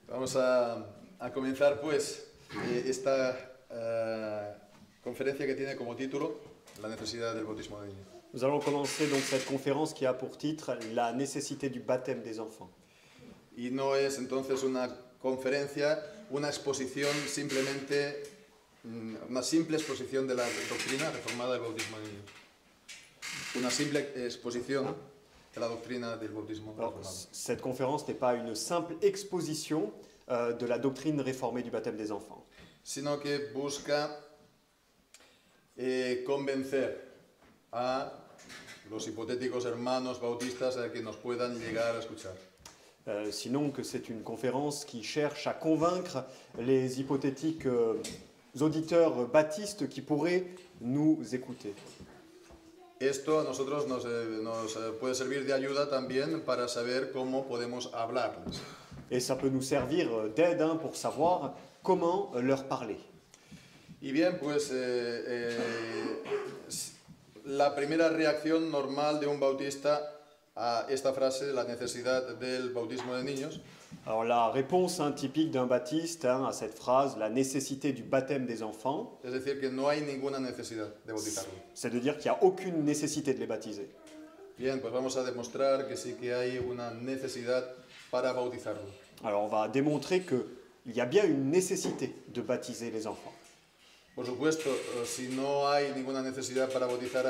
Vamos a comenzar pues esta conferencia que tiene como título la necesidad del bautismo de niños. Nous allons commencer donc cette conférence qui a pour titre la nécessité du baptême des enfants. Y no es entonces una conferencia, una exposición simplemente, una simple exposición de la doctrina reformada del bautismo de niños. Una simple exposición de la doctrina del bautismo Alors, reformado. cette conférence n'est pas une simple exposition de la doctrine réformée du baptême des enfants, Sino que busca convencer a los hipotéticos hermanos bautistas a que nos puedan llegar a escuchar. sinon que c'est une conférence qui cherche à convaincre les hypothétiques auditeurs baptistes qui pourraient nous écouter. Esto a nosotros nos puede servir de ayuda también para saber cómo podemos hablarles. Et ça peut nous servir d'aide pour savoir comment leur parler. Y bien, pues la primera reacción normal de un bautista a esta frase, la necesidad del bautismo de niños, Alors la réponse typique d'un baptiste à cette phrase, la nécessité du baptême des enfants, es decir, que no hay ninguna necesidad de bautizarlo. c'est de dire qu'il n'y a aucune nécessité de les baptiser. Bien, pues vamos a demostrar que sí que hay una necesidad para bautizarlo. Alors on va démontrer qu'il y a bien une nécessité de baptiser les enfants. Por supuesto, si no hay ninguna necesidad para bautizar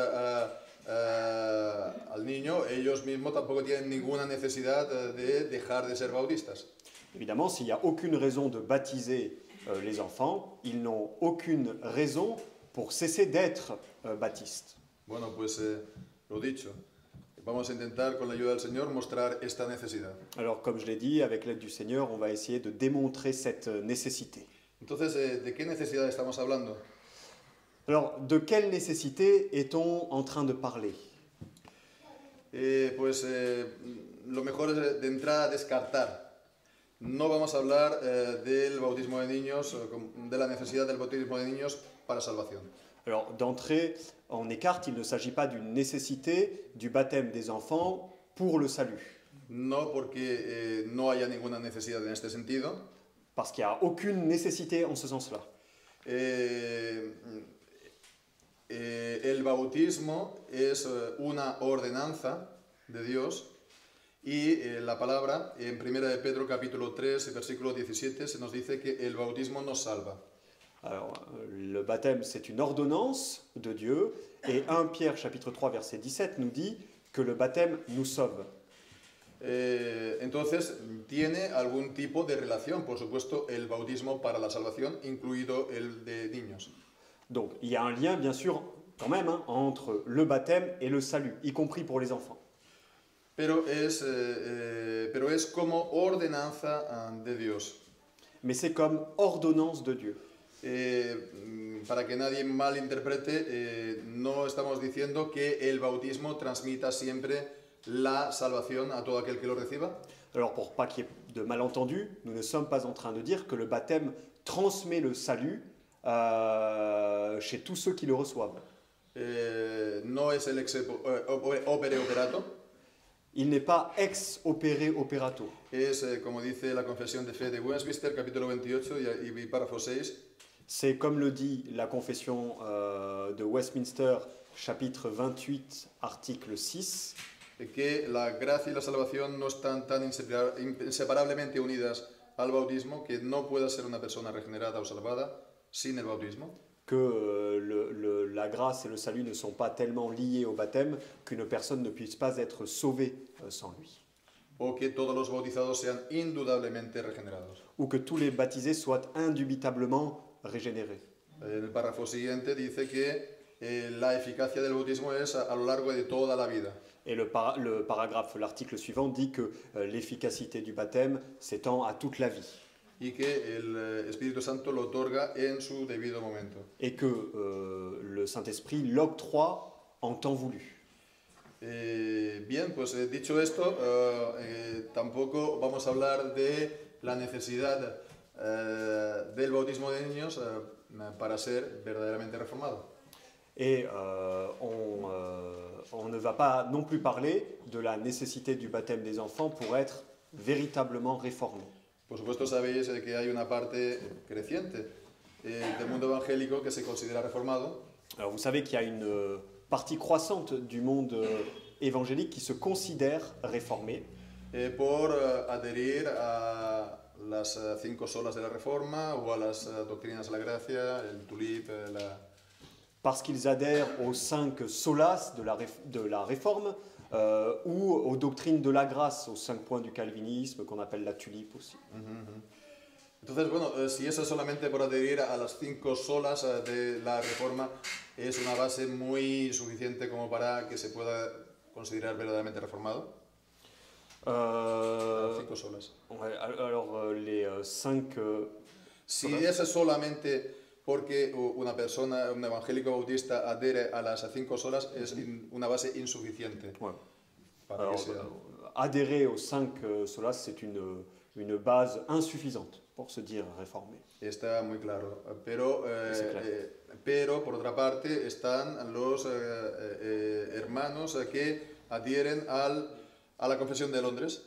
al niño, ellos mismos tampoco tienen ninguna necesidad de dejar de ser bautistas. Évidemment, s'il n'y a aucune raison de baptiser les enfants, ils n'ont aucune raison pour cesser d'être baptistes. Bueno, pues lo dicho, vamos a intentar con la ayuda del Señor mostrar esta necesidad. Alors comme je l'ai dit, avec l'aide du Seigneur, on va essayer de démontrer cette nécessité. Entonces, ¿de qué necesidad estamos hablando? Alors, de quelle nécessité est-on en train de parler? Lo mejor es de entrada descartar. No vamos a hablar del bautismo de niños, de la necesidad del bautismo de niños para salvación. Alors, d'entrée, on écarte, il ne s'agit pas d'une nécessité du baptême des enfants pour le salut. No porque no haya ninguna necesidad en este sentido. Parce qu'il n'y a aucune nécessité en ce sens-là. El bautismo es una ordenanza de Dios y la palabra en 1 de Pedro capítulo 3 versículo 17 se nos dice que el bautismo nos salva. Alors, le baptême, c'est une ordonnance de Dieu, et 1 Pierre chapitre 3 verset 17 nous dit que le baptême nous sauve. Entonces tiene algún tipo de relación, por supuesto, el bautismo para la salvación, incluido el de niños. Donc, il y a un lien, bien sûr, quand même, entre le baptême et le salut, y compris pour les enfants. Pero es como ordenanza de Dios. Mais c'est comme ordonnance de Dieu. Para que nadie malinterprete, no estamos diciendo que el bautismo transmita siempre la salvación a todo aquel que lo reciba. Alors, pour pas qu'il y ait de malentendus, nous ne sommes pas en train de dire que le baptême transmet le salut chez tous ceux qui le reçoivent. No es el ex opere operato. Il n'est pas ex opere operato. Es, como dice la confesión de fe de Westminster, capítulo 28 y párrafo 6. C'est comme le dit la confession de Westminster, chapitre 28, article 6. Que la gracia y la salvación no están tan inseparablemente unidas al bautismo que no pueda ser una persona regenerada o salvada sin el bautismo. Que la grâce et le salut ne sont pas tellement liés au baptême qu'une personne ne puisse pas être sauvée sans lui. O que todos los bautizados sean indudablemente regenerados. Ou que tous les baptisés soient indubitablement régénérés. En el párrafo siguiente dice que la eficacia del bautismo es a lo largo de toda la vida. Et l'article suivant dit que l'efficacité du baptême s'étend à toute la vie. Y que el Espíritu Santo lo otorga en su debido momento. Et que le Saint-Esprit l'octroie en temps voulu. Bien, pues dicho esto, tampoco vamos a hablar de la necesidad del bautismo de niños para ser verdaderamente reformado. Et on ne va pas non plus parler de la nécessité du baptême des enfants pour être véritablement réformés. Por supuesto sabéis que hay una parte creciente del mundo evangélico que se considera reformado. Alors vous savez qu'il y a une partie croissante du monde évangélique qui se considère réformée. Por adherir a las 5 solas de la Reforma o a las doctrinas de la gracia, el tulip, Parce qu'ils adhèrent aux 5 solas de la réforme ou aux doctrines de la grâce, aux 5 points du calvinisme qu'on appelle la tulipe aussi. Entonces, bueno, si eso es solamente por adherir a las 5 solas de la Reforma, es una base muy suficiente como para que se pueda considerar verdaderamente reformado. 5 solas. Ouais, alors les 5... si es solamente porque una persona, un evangélico bautista adhiere a las 5 solas, es una base insuficiente. Ouais. Para Alors, que sea. Adhérer aux 5 solas, c'est une base insuffisante pour se dire réformé. Está muy claro. Pero, claro. Pero por otra parte, están los hermanos que adhieren a la Confesión de Londres.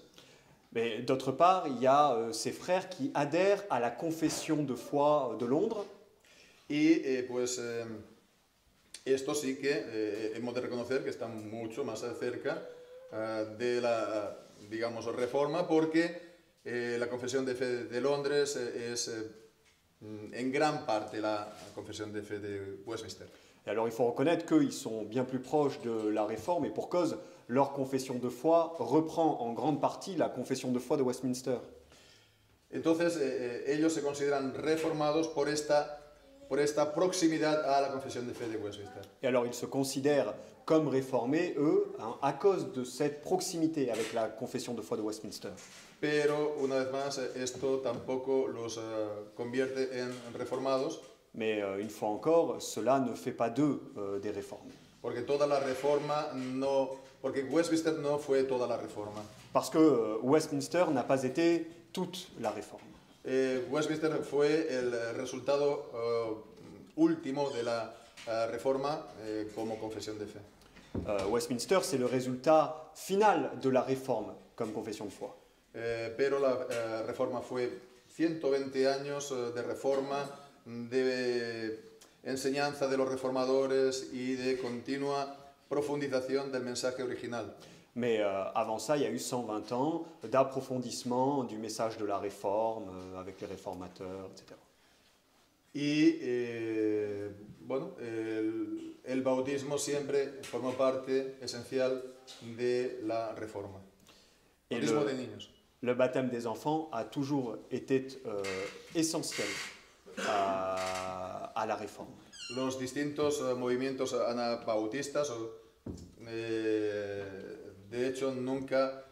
Mais d'autre part, il y a ces frères qui adhèrent à la confession de foi de Londres. Y pues esto sí que hemos de reconocer que están mucho más cerca de la, digamos, reforma, porque la Confesión de Fe de Londres es en gran parte la Confesión de Fe de Westminster. Et alors il faut reconnaître qu'ils sont bien plus proches de la réforme, et pour cause, leur confession de foi reprend en grande partie la confession de foi de Westminster. Entonces ellos se consideran reformados por esta proximidad a la Confesión de Fe de Westminster. Et alors ils se considèrent comme réformés, eux, à cause de cette proximité avec la confession de foi de Westminster. Pero una vez más, esto tampoco los convierte en reformados. Mais une fois encore, cela ne fait pas d'eux des réformés. Porque toda la reforma no, porque Westminster no fue toda la reforma. Parce que Westminster n'a pas été toute la réforme. Westminster fue el resultado último de la reforma como confesión de fe. Westminster, c'est le résultat final de la réforme comme confession de foi. Pero la reforma fue 120 años de reforma, de enseñanza de los reformadores y de continua profundización del mensaje original. Mais avant ça, il y a eu 120 ans d'approfondissement du message de la réforme avec les réformateurs, etc. Y bueno, el bautismo siempre formó parte esencial de la reforma. Et Bautismo de niños. Le baptême des enfants a toujours été essentiel à la réforme. Los distintos movimientos anabautistas, de hecho, nunca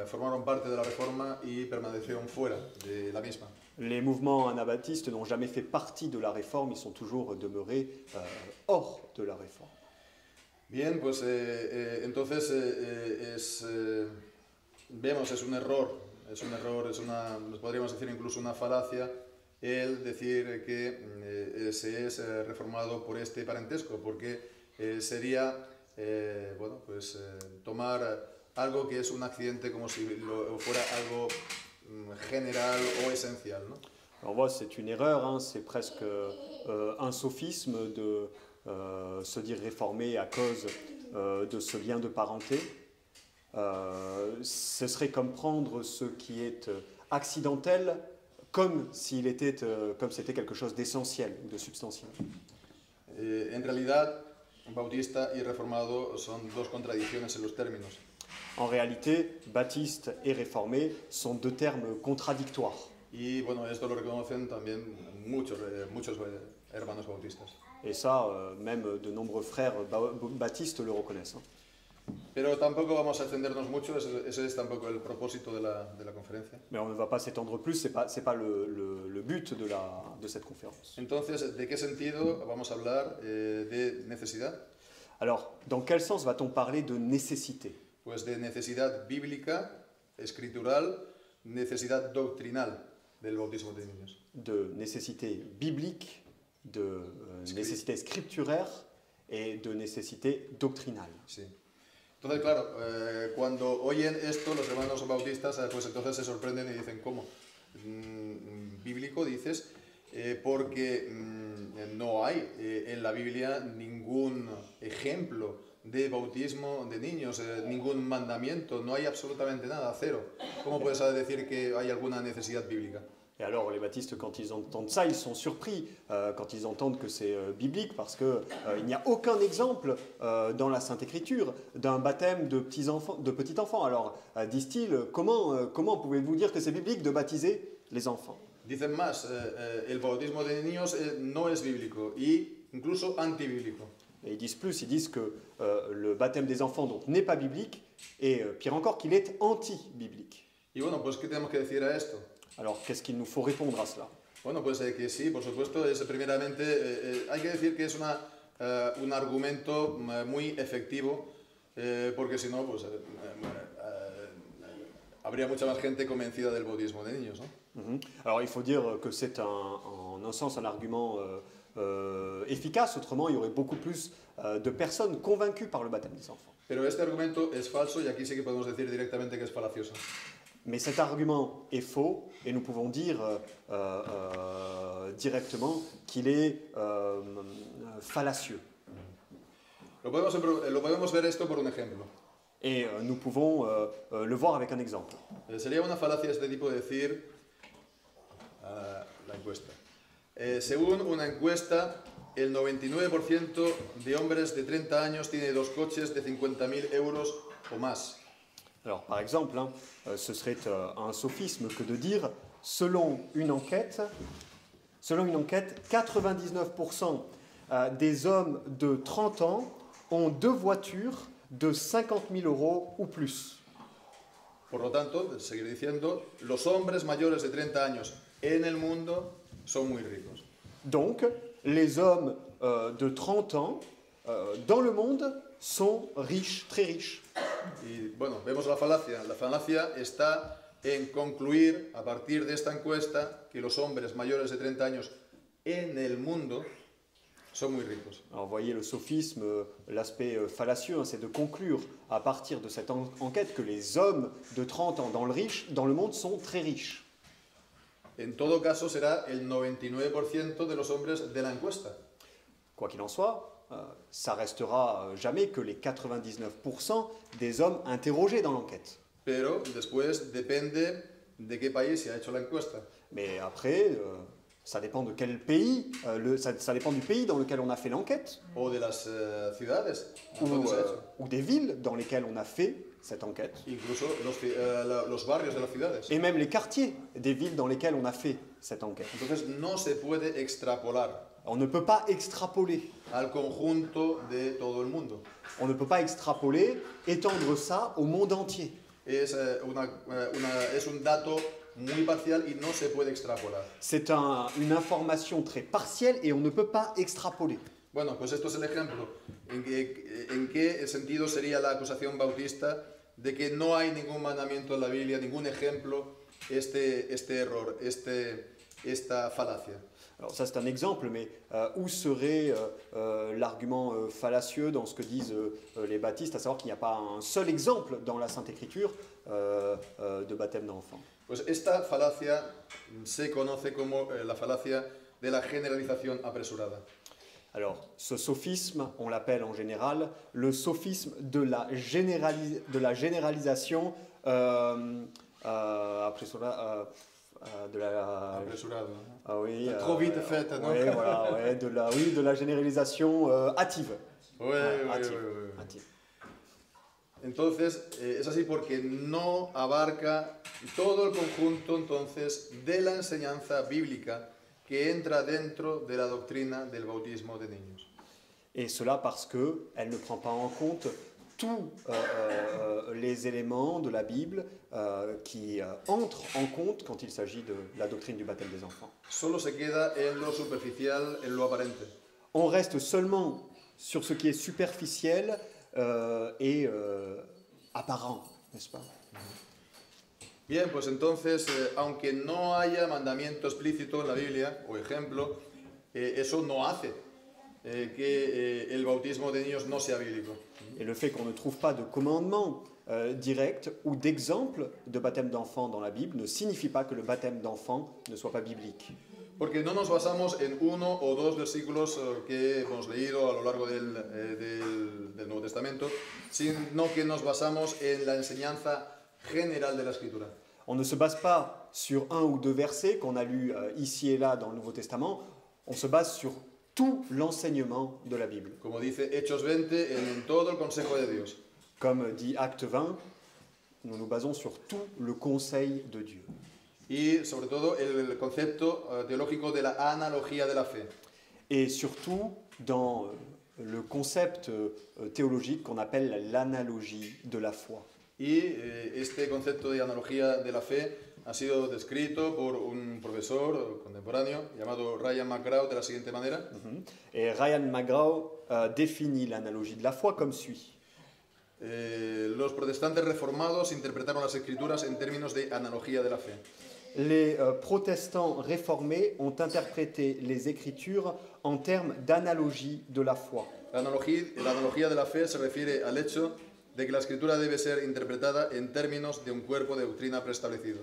formaron parte de la reforma y permanecieron fuera de la misma. Les mouvements anabaptistes n'ont jamais fait partie de la réforme, ils sont toujours demeurés hors de la réforme. Bien, pues entonces vemos, es un error, podríamos decir incluso una falacia, el decir que se es reformado por este parentesco, porque sería bueno, pues, tomar algo que es un accidente como si fuera algo general o esencial, ¿no? Alors voilà, c'est une erreur, hein, c'est presque un sophisme de se dire réformé à cause de ce lien de parenté. Ce serait comme prendre ce qui est accidentel comme s'il était, comme c'était quelque chose d'essentiel ou de substantiel. En realidad, bautista y reformado son dos contradicciones en los términos. En réalité, baptiste et réformé sont deux termes contradictoires. Y bueno, esto lo reconocen también muchos hermanos bautistas. Et ça, même de nombreux frères baptistes le reconnaissent. Hein. Pero tampoco vamos a extendernos mucho, ese es tampoco el propósito de la conferencia. Mais on ne va pas s'étendre plus, c'est pas le but de cette conférence. Entonces, ¿de qué sentido vamos a hablar de necesidad? Alors, dans quel sens va-t-on parler de nécessité? Pues de necesidad bíblica, escritural, necesidad doctrinal del bautismo de niños. De nécessité biblique, de nécessité scripturaire et de nécessité doctrinale. Sí. Entonces, claro, cuando oyen esto los hermanos bautistas, pues entonces se sorprenden y dicen, ¿cómo? bíblico, dices, porque no hay en la Biblia ningún ejemplo de bautismo de niños, ningún mandamiento, no hay absolutamente nada, cero. ¿Cómo puedes decir que hay alguna necesidad bíblica? Et alors les baptistes, quand ils entendent ça, ils sont surpris quand ils entendent que c'est biblique, parce qu'il n'y a aucun exemple dans la Sainte Écriture d'un baptême de petits enfants. Alors disent-ils, comment pouvez-vous dire que c'est biblique de baptiser les enfants? Dicen más, el bautismo de niños no es bíblico y incluso antibíblico. Et ils disent plus, ils disent que le baptême des enfants donc n'est pas biblique, et pire encore qu'il est anti-biblique. Y bueno, pues ¿qué tenemos que decir a esto? Alors qu'est-ce qu'il nous faut répondre à cela? Bueno, pues que sí, por supuesto, es primeramente, hay que decir que es un argumento muy efectivo, porque si no, pues habría mucha más gente convencida del bautismo de niños, ¿no? Alors il faut dire que c'est en un sens un argument efficace, autrement il y aurait beaucoup plus de personnes convaincues par le baptême des enfants. Pero este argumento es falso y aquí sí que podemos decir directamente que es falacioso. Mais cet argument est faux et nous pouvons dire directement qu'il est fallacieux. Lo podemos ver esto por un ejemplo. Et nous pouvons le voir avec un exemple. Sería una falacia este tipo de decir la encuesta. Según una encuesta, el 99% de hombres de 30 años tiene 2 coches de 50.000 euros o más. Alors, par exemple, ce serait un sophisme que de dire, selon une enquête, 99% des hommes de 30 ans ont 2 voitures de 50 000 euros ou plus. Por lo tanto, seguir diciendo, los hombres mayores de 30 años en el mundo son muy ricos. Donc, les hommes de 30 ans dans le monde sont riches, très riches. Y bueno, vemos la falacia. La falacia está en concluir a partir de esta encuesta que los hombres mayores de 30 años en el mundo son muy ricos. Alors, vous voyez le sophisme, l'aspect fallacieux, c'est de conclure à partir de cette enquête que les hommes de 30 ans dans le monde sont très riches. En todo caso, será el 99% de los hombres de la encuesta. Quoi qu'il en soit, ça restera jamais que les 99% des hommes interrogés dans l'enquête. Pero después depende de qué país se ha hecho la encuesta. Mais après, ça dépend de quel pays, ça dépend du pays dans lequel on a fait l'enquête. O de las ciudades donde se ha hecho. Ou des villes dans lesquelles on a fait cette enquête. Incluso los barrios de las ciudades. Et même les quartiers des villes dans lesquelles on a fait cette enquête. Entonces no se puede extrapolar On ne peut pas extrapoler. al conjunto de todo el mundo. On ne peut pas extrapoler, étendre ça au monde entier. Es un dato muy parcial y no se puede extrapolar. C'est une information très partielle et on ne peut pas extrapoler. Bueno, pues esto es el ejemplo. ¿En qué sentido sería la acusación bautista de que no hay ningún mandamiento en la Biblia, ningún ejemplo, este error, esta falacia? Alors ça c'est un exemple, mais où serait l'argument fallacieux dans ce que disent les baptistes, à savoir qu'il n'y a pas un seul exemple dans la Sainte Écriture de baptême d'enfants? Pues esta falacia se conoce como la falacia de la generalización apresurada. Alors, ce sophisme, on l'appelle en général le sophisme de la généralisation apresurada. Apresurado. Ah oui. Trop vite faite, non? Oui, voilà, ouais, de la généralisation hâtive. Oui. Hâtive. Entonces, es así porque no abarca todo el conjunto entonces de la enseñanza bíblica que entra dentro de la doctrina del bautismo de niños. Et cela parce qu'elle ne prend pas en compte tous les éléments de la Bible qui entrent en compte quand il s'agit de la doctrine du baptême des enfants. Solo se queda en lo superficial, en lo aparente. On reste seulement sur ce qui est superficiel et apparent, n'est-ce pas? Bien, pues entonces, aunque no haya mandamiento explícito en la Biblia, o ejemplo, eso no hace que el bautismo de niños no sea bíblico. Et le fait qu'on ne trouve pas de commandement direct ou d'exemple de baptême d'enfant dans la Bible ne signifie pas que le baptême d'enfant ne soit pas biblique. Porque no nos basamos en uno o dos versículos que hemos leído a lo largo del Nuevo Testamento, sino que nos basamos en la enseñanza general de la Escritura. On ne se base pas sur un ou deux versets qu'on a lus ici et là dans le Nouveau Testament, on se base sur tout l'enseignement de la Bible. Como dice Hechos 20, en todo el consejo de Dios. Comme dit Acte 20, nous nous basons sur tout le conseil de Dieu. Y sobre todo el concepto teológico de la analogía de la fe. Et surtout dans le concept théologique qu'on appelle l'analogie de la foi. Y este concepto de analogía de la fe ha sido descrito por un profesor contemporáneo llamado Ryan McGraw de la siguiente manera. Et Ryan McGraw définit l'analogie de la foi comme suit. Los protestantes reformados interpretaron las escrituras en términos de analogía de la fe. Les protestants réformés ont interprété les Écritures en termes d'analogie de la foi. La analogía de la fe se refiere al hecho de que la escritura debe ser interpretada en términos de un cuerpo de doctrina preestablecido.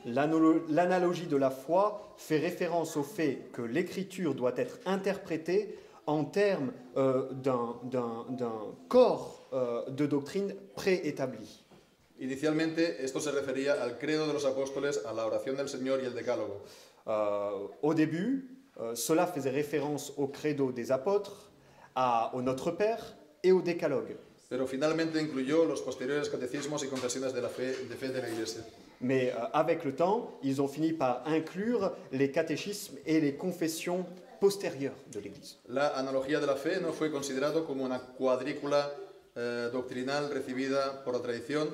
L'analogie de la foi fait référence au fait que l'Écriture doit être interprétée en termes d'un corps de doctrine préétabli. Inicialmente esto se refería al credo de los apóstoles, a la oración del Señor y el decálogo. Au début, cela faisait référence au credo des apôtres, au Notre Père et au décalogue. Pero finalmente incluyó los posteriores catecismos y confesiones de fe de la Iglesia. Mais avec le temps, ils ont fini par inclure les catéchismes et les confessions postérieures de l'Église. La analogía de la fe no fue considerado como una cuadrícula doctrinal recibida por la tradición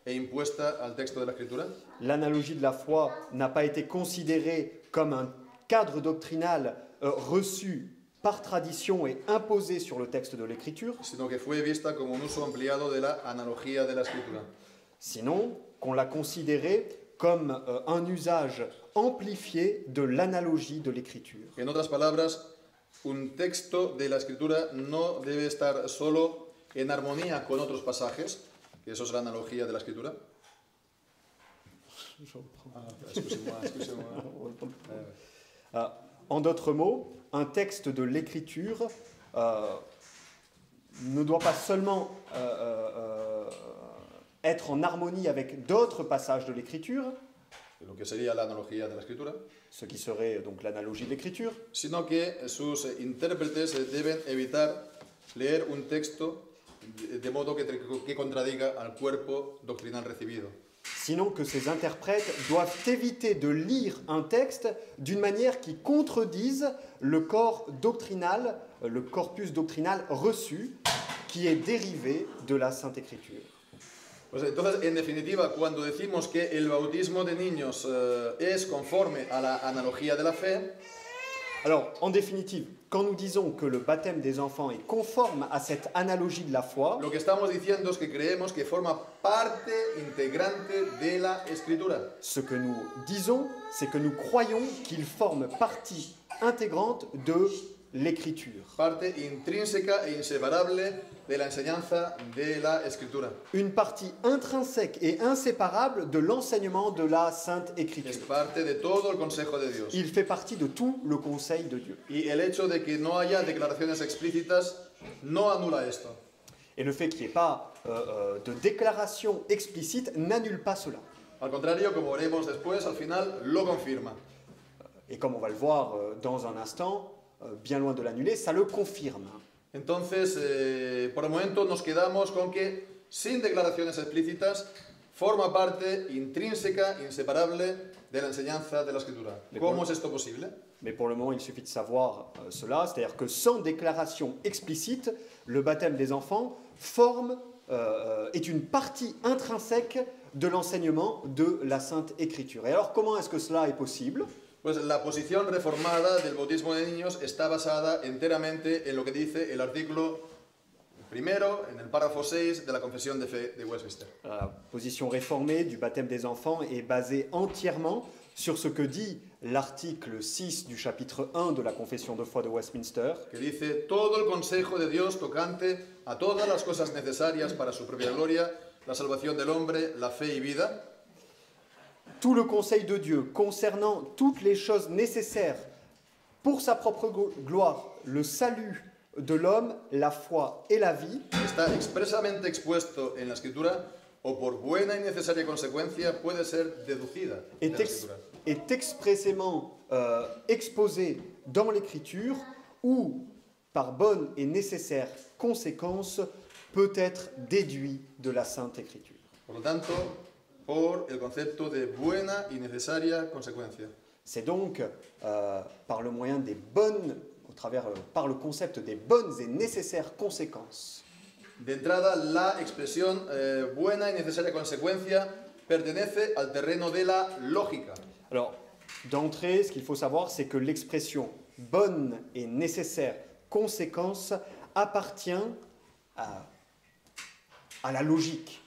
e impuesta al texto de la Escritura. L'analogie de la foi n'a pas été considérée comme un cadre doctrinal reçu par tradition et imposé sur le texte de l'Écriture, sino que fue vista como un uso ampliado de la analogía de la Escritura. Sinon qu'on l'a considérée comme un usage amplifié de l'analogie de l'Écriture. En otras palabras, un texto de la Escritura no debe estar solo en armonía con otros pasajes, que eso es la analogía de la Escritura. En d'autres mots, un texte de l'Écriture ne doit pas seulement être en harmonie avec d'autres passages de l'Écriture, lo que sería la analogía de la Escritura, ce qui serait donc l'analogie de l'Écriture, sino que sus intérpretes deben evitar leer un texto de modo que contradiga al cuerpo doctrinal recibido. Sinon que ces interprètes doivent éviter de lire un texte d'une manière qui contredise le corps doctrinal, le corpus doctrinal reçu, qui est dérivé de la Sainte Écriture. Pues entonces, en definitiva, cuando decimos que el bautismo de niños es conforme a la analogía de la fe, alors, en définitive, quand nous disons que le baptême des enfants est conforme à cette analogie de la foi, lo que estamos diciendo es que creemos que forma parte integrante de la Escritura. Ce que nous disons, c'est que nous croyons qu'il forme partie intégrante de l'Écriture. Parte intrínseca e inseparable de la enseñanza de la Escritura. Une partie intrinsèque et inséparable de l'enseignement de la Sainte Écriture. Es parte de todo el consejo de Dios. Il fait partie de tout le conseil de Dieu. Y el hecho de que no haya declaraciones explícitas no anula esto. Et le fait qu'il n'y ait pas de déclaration explicite n'annule pas cela. Al contrario, como veremos después, al final lo confirma. Et comme on va le voir dans un instant, bien loin de l'annuler, ça le confirme. Entonces, por el momento nos quedamos con que, sin declaraciones explícitas, forma parte intrínseca, inseparable de la enseñanza de la Escritura. ¿Cómo es esto posible? Mais pour le moment, il suffit de savoir cela, c'est-à-dire que sans déclaration explicite, le baptême des enfants est une partie intrinsèque de l'enseignement de la Sainte Écriture. Et alors, comment est-ce que cela est possible ? Pues la posición reformada del bautismo de niños está basada enteramente en lo que dice el artículo primero, en el párrafo 6 de la Confesión de Fe de Westminster. La position réformée du baptême des enfants est basée entièrement sur ce que dit l'article 6 du chapitre 1 de la Confession de foi de Westminster, Que dice, todo el consejo de Dios tocante a todas las cosas necesarias para su propia gloria la salvación del hombre, la fe y vida. Tout le conseil de Dieu concernant toutes les choses nécessaires pour sa propre gloire, le salut de l'homme, la foi et la vie, Está expresamente expuesto en la Escritura o por buena y necesaria consecuencia puede ser deducida de la Escritura. est expressément exposé dans l'Écriture ou, par bonne et nécessaire conséquence, peut être déduit de la Sainte Écriture. Por lo tanto, por el concepto de buena y necesaria consecuencia. C'est donc par le moyen des bonnes, par le concept des bonnes et nécessaires conséquences. De entrada, la expresión buena y necesaria consecuencia pertenece al terreno de la lógica. Alors, d'entrée, ce qu'il faut savoir, c'est que l'expression bonne et nécessaire conséquence appartient à la logique.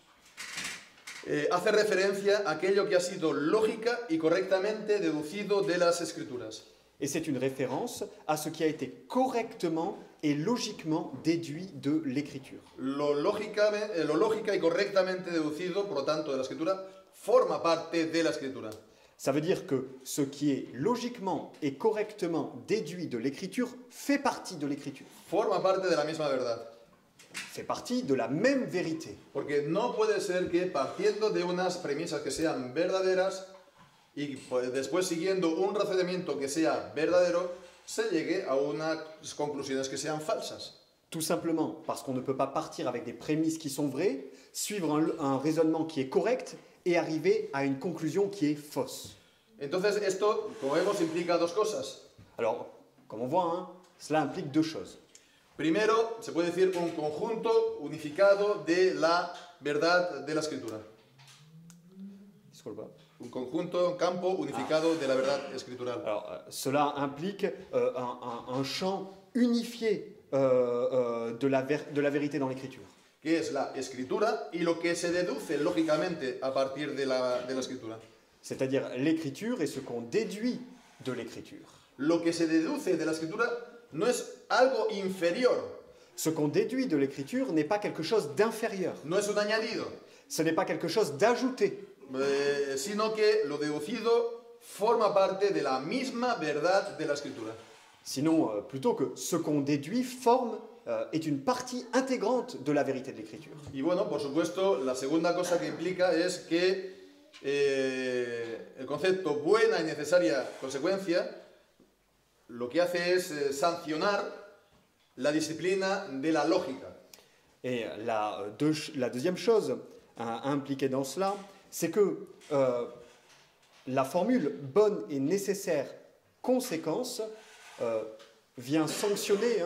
Hace referencia a aquello que ha sido lógica y correctamente deducido de las Escrituras. Et c'est une référence à ce qui a été correctement et logiquement déduit de l'Écriture. Lo lógica y correctamente deducido, por lo tanto, de la Escritura, forma parte de la Escritura. Ça veut dire que ce qui est logiquement et correctement déduit de l'Écriture fait partie de l'Écriture. Forma parte de la misma verdad. Fait partie de la même vérité. Porque no puede ser que partiendo de unas premisas que sean verdaderas y después siguiendo un razonamiento que sea verdadero, se llegue a unas conclusiones que sean falsas. Tout simplement parce qu'on ne peut pas partir avec des prémices qui sont vraies, suivre un raisonnement qui est correct et arriver à une conclusion qui est fausse. Entonces esto, como vemos, implica dos cosas. Alors, comme on voit, hein, cela implique deux choses. Primero, se puede decir un conjunto unificado de la verdad de la Escritura. Disculpa. Un conjunto, un campo unificado de la verdad escritural. Alors, cela implique un champ unifié de la vérité dans l'Écriture. Que es la Escritura y lo que se deduce lógicamente a partir de la Escritura. C'est-à-dire l'Écriture et ce qu'on déduit de l'Écriture. Lo que se deduce de la Escritura no es algo inferior. Ce qu'on déduit de l'Écriture n'est pas quelque chose d'inférieur. No es un añadido. Ce n'est pas quelque chose d'ajouté. Sino que lo deducido forma parte de la misma verdad de la Escritura. Sinon, plutôt que ce qu'on déduit est une partie intégrante de la vérité de l'Écriture. Y bueno, por supuesto, la segunda cosa que implica es que el concepto buena y necesaria consecuencia lo que hace es sancionar la disciplina de la lógica. Et la deuxième chose impliquée dans cela, c'est que la formule bonne et nécessaire conséquence vient sanctionner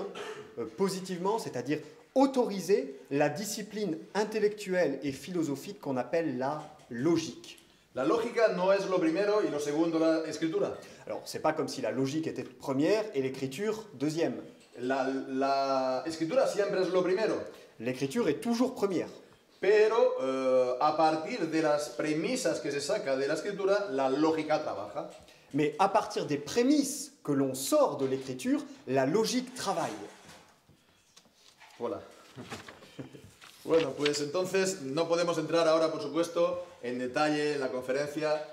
positivement, c'est-à-dire autoriser la discipline intellectuelle et philosophique qu'on appelle la logique. La lógica no es lo primero y lo segundo la escritura. Alors, c'est pas comme si la logique était première et l'écriture deuxième. La escritura siempre es lo primero. L'écriture est toujours première. Pero a partir de las premisas que se saca de la escritura, la lógica trabaja. Mais à partir des prémices que l'on sort de l'écriture, la logique travaille. Voilà. Bueno, pues entonces no podemos entrar ahora, por supuesto, en detalle en la conferencia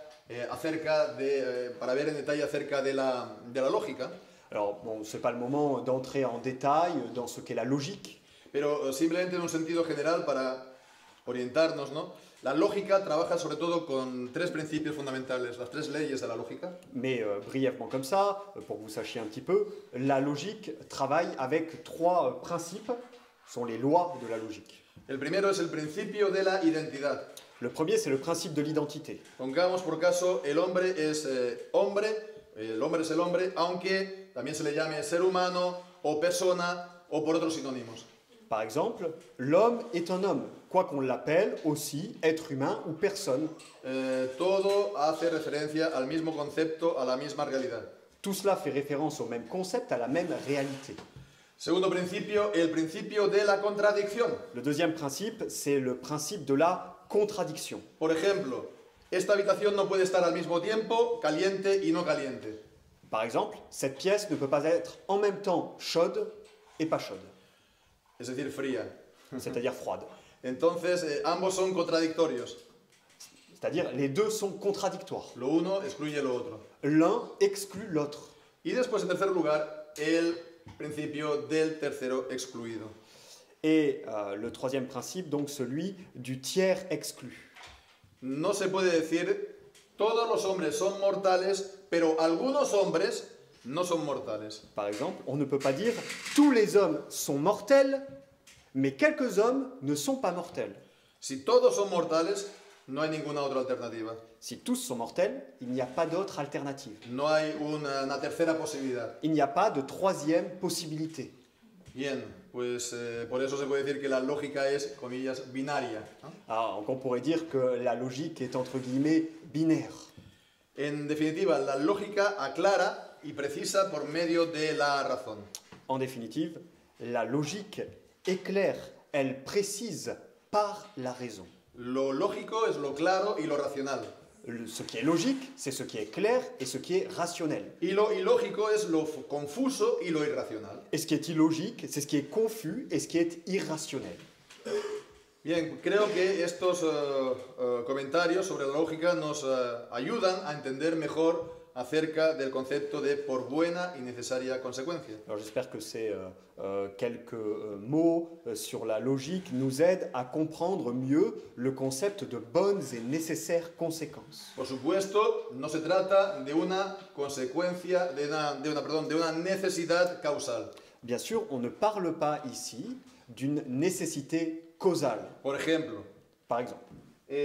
para ver en detalle acerca de la lógica. Alors, bon, ce n'est pas le moment d'entrer en détail dans ce qu'est la logique. Pero simplemente en un sentido general para orientarnos, ¿no? La lógica trabaja sobre todo con tres principios fundamentales, las tres leyes de la lógica. Mais brièvement comme ça, pour que vous sachiez un petit peu, la logique travaille avec trois principes, sont les lois de la logique. El primero es el principio de la identidad. Le premier, c'est le principe de l'identité. Pongamos por caso, el hombre es hombre es el hombre, aunque también se le llame ser humano o persona o por otros sinónimos. Par exemple, l'homme est un homme, quoi qu'on l'appelle aussi être humain ou personne. Todo hace referencia al mismo concepto, a la misma realidad. Tout cela fait référence au même concept, à la même réalité. Segundo principio, el principio de la contradicción. Le deuxième principe, c'est le principe de la contradiction. Por ejemplo, esta habitación no puede estar al mismo tiempo caliente y no caliente. Par exemple, cette pièce ne peut pas être en même temps chaude et pas chaude. Es decir, fría. C'est-à-dire froide. Entonces, ambos son contradictorios. C'est-à-dire, les deux sont contradictoires. Lo uno excluye lo otro. L'un exclut l'autre. Y después, en tercer lugar, el principio del tercero excluido. Et le troisième principe, donc celui du tiers exclu. No se puede decir, todos los hombres son mortales, pero algunos hombres no son mortales. Par exemple, on ne peut pas dire tous les hommes sont mortels, mais quelques hommes ne sont pas mortels. Si todos son mortales, no hay ninguna otra alternativa. Si tous sont mortels, il n'y a pas d'autre alternative. No hay una tercera posibilidad. Il n'y a pas de troisième possibilité. Bien, pues por eso se puede decir que la lógica es, comillas, binaria, ¿no? Alors, on pourrait dire que la logique est entre guillemets binaire. En definitiva, la lógica aclara y precisa por medio de la razón. En définitive, la logique éclaire, elle précise par la raison. Lo lógico es lo claro y lo racional. Ce qui est logique, c'est ce qui est clair et ce qui est rationnel. Y lo ilógico es lo confuso y lo irracional. Et ce qui est illogique, c'est ce qui est confus et ce qui est irrationnel. Bien, creo que estos comentarios sobre la lógica nos ayudan a entender mejor acerca del concepto de por buena y necesaria consecuencia. Alors j'espère que ces quelques mots sur la logique nous aident à comprendre mieux le concept de bonnes et nécessaires conséquences. Por supuesto, no se trata de una consecuencia, de una necesidad causal. Bien sûr, on ne parle pas ici d'une nécessité causale. Por ejemplo, Par exemple,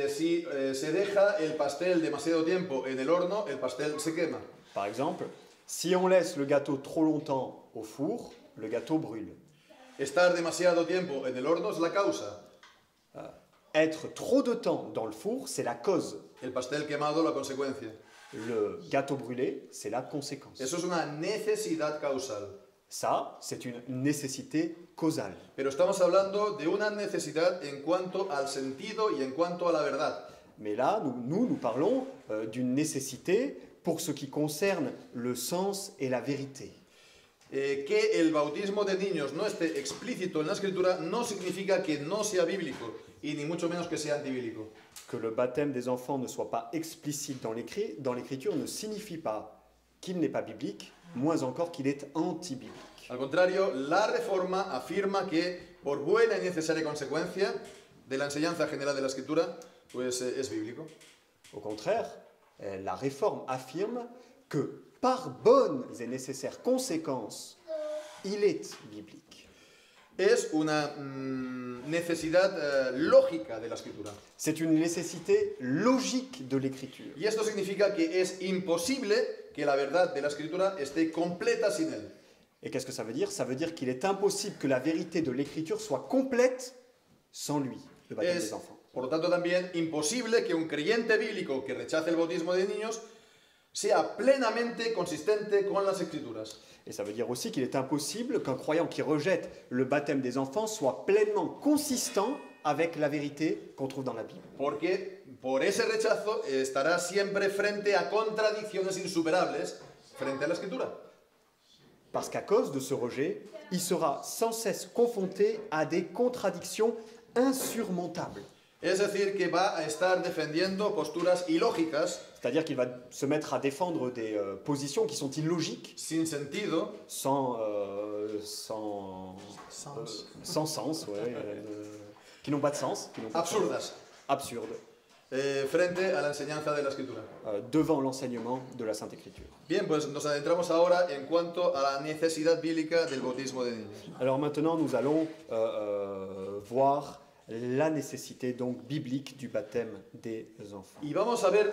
si se deja el pastel demasiado tiempo en el horno, el pastel se quema. Par exemple, si on laisse le gâteau trop longtemps au four, le gâteau brûle. Estar demasiado tiempo en el horno es la causa. Être trop de temps dans le four, c'est la cause. El pastel quemado, la consecuencia. Le gâteau brûlé, c'est la conséquence. Eso es una necesidad causal. Ça, c'est une nécessité causale. Pero estamos hablando de una necesidad en cuanto al sentido y en cuanto a la verdad. Mais là, nous parlons d'une nécessité pour ce qui concerne le sens et la vérité. Que el bautismo de niños no esté explícito en la escritura no significa que no sea bíblico y ni mucho menos que sea antibíblico. Que le baptême des enfants ne soit pas explicite dans l'écriture ne signifie pas qu'il n'est pas biblique, moins encore qu'il est anti-biblique. Al contrario, la Reforma afirma que por buena y necesaria consecuencia de la enseñanza general de la escritura, pues es bíblico. Au contraire, la Réforme affirme que par bonnes et nécessaires conséquences, il est biblique. Es una necesidad lógica de la escritura. C'est une nécessité logique de l'écriture. Y esto significa que es imposible que la verdad de la escritura esté completa sin él. Et qu'est-ce que ça veut dire? Ça veut dire qu'il est impossible que la vérité de l'écriture soit complète sans lui, le baptême des enfants. Por lo tanto, también imposible que un creyente bíblico que rechace el bautismo de niños sea plenamente consistente con las escrituras. Et ça veut dire aussi qu'il est impossible qu'un croyant qui rejette le baptême des enfants soit pleinement consistant avec la vérité qu'on trouve dans la Bible. Porque por ese rechazo estará siempre frente a contradicciones insuperables frente a la escritura. Parce qu'à cause de ce rejet, il sera sans cesse confronté à des contradictions insurmontables. Es decir, que va a estar defendiendo posturas ilógicas, C'est-à-dire qu'il va se mettre à défendre des positions qui sont illogiques, sin sentido, sans sens, ouais, qui n'ont pas de sens, qui n'ont pas de sens, absurdas, absurdes, frente a la enseñanza de la escritura. devant l'enseignement de la Sainte Écriture. Bien, pues nos adentramos ahora en cuanto a la necesidad bíblica del bautismo de niños. Alors maintenant, nous allons voir la nécessité donc biblique du baptême des enfants. Y vamos a ver,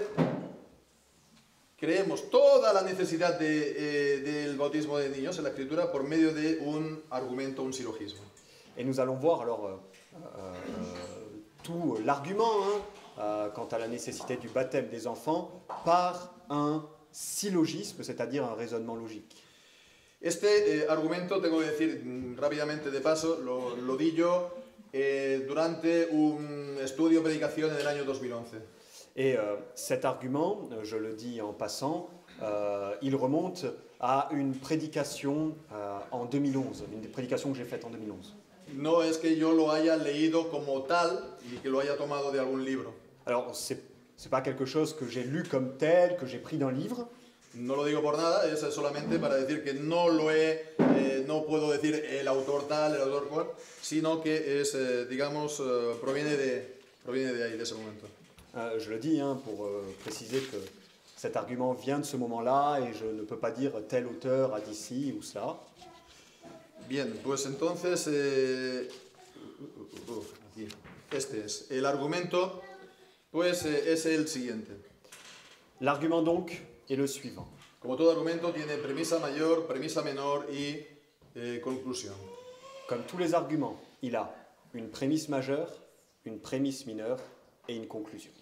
creemos, toda la necesidad del bautismo de niños en la escritura por medio de un argumento, un silogismo. Et nous allons voir alors tout l'argument quant à la nécessité du baptême des enfants par un syllogisme, c'est-à-dire un raisonnement logique. Este argumento, tengo que decir rápidamente de paso, lo di yo durante un estudio predicación en el año 2011. Et cet argument, je le dis en passant, il remonte à une prédication en 2011, une des prédications que j'ai faite en 2011. no es que yo lo haya leído como tal y que lo haya tomado de algún libro. Alors, c'est pas quelque chose que j'ai lu comme tel, que j'ai pris d'un livre. No lo digo por nada, es solamente para decir que no puedo decir el autor tal, el autor cual, sino que es, digamos, proviene de ahí, de ese momento. Je le dis pour préciser que cet argument vient de ce moment-là et je ne peux pas dire tel auteur a dit ci ou cela. Bien, pues entonces, aquí, este es el argumento, pues es el siguiente. L'argument donc est le suivant. Como todo argumento tiene premisa mayor, premisa menor y conclusión. Comme tous les arguments, il a une prémisse majeure, une prémisse mineure et une conclusion.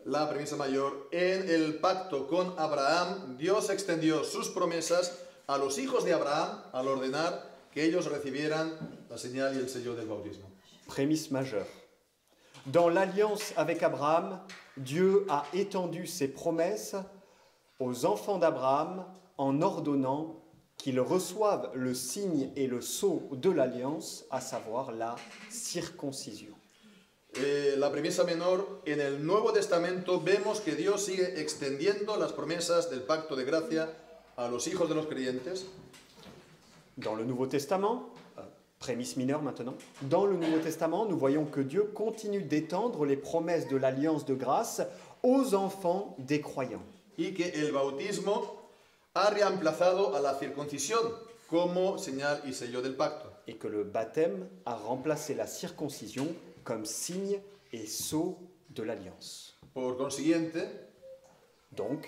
La premisa mayor: en el pacto con Abraham, Dios extendió sus promesas a los hijos de Abraham al ordenar que ellos recibieran la señal y el sello del bautismo. Prémisse majeure. Dans l'alliance avec Abraham, Dieu a étendu ses promesses aux enfants d'Abraham en ordonnant qu'ils reçoivent le signe et le sceau de l'alliance, à savoir la circoncision. La premisa menor: en el Nuevo Testamento vemos que Dios sigue extendiendo las promesas del pacto de gracia a los hijos de los creyentes. Dans le Nouveau Testament, prémisse mineure maintenant, dans le Nouveau Testament, nous voyons que Dieu continue d'étendre les promesses de l'alliance de grâce aux enfants des croyants. Y que el bautismo ha reemplazado a la circuncisión como señal y sello del pacto. Et que le baptême a remplacé la circoncision comme signe et sceau de l'alliance. Por consiguiente, Donc,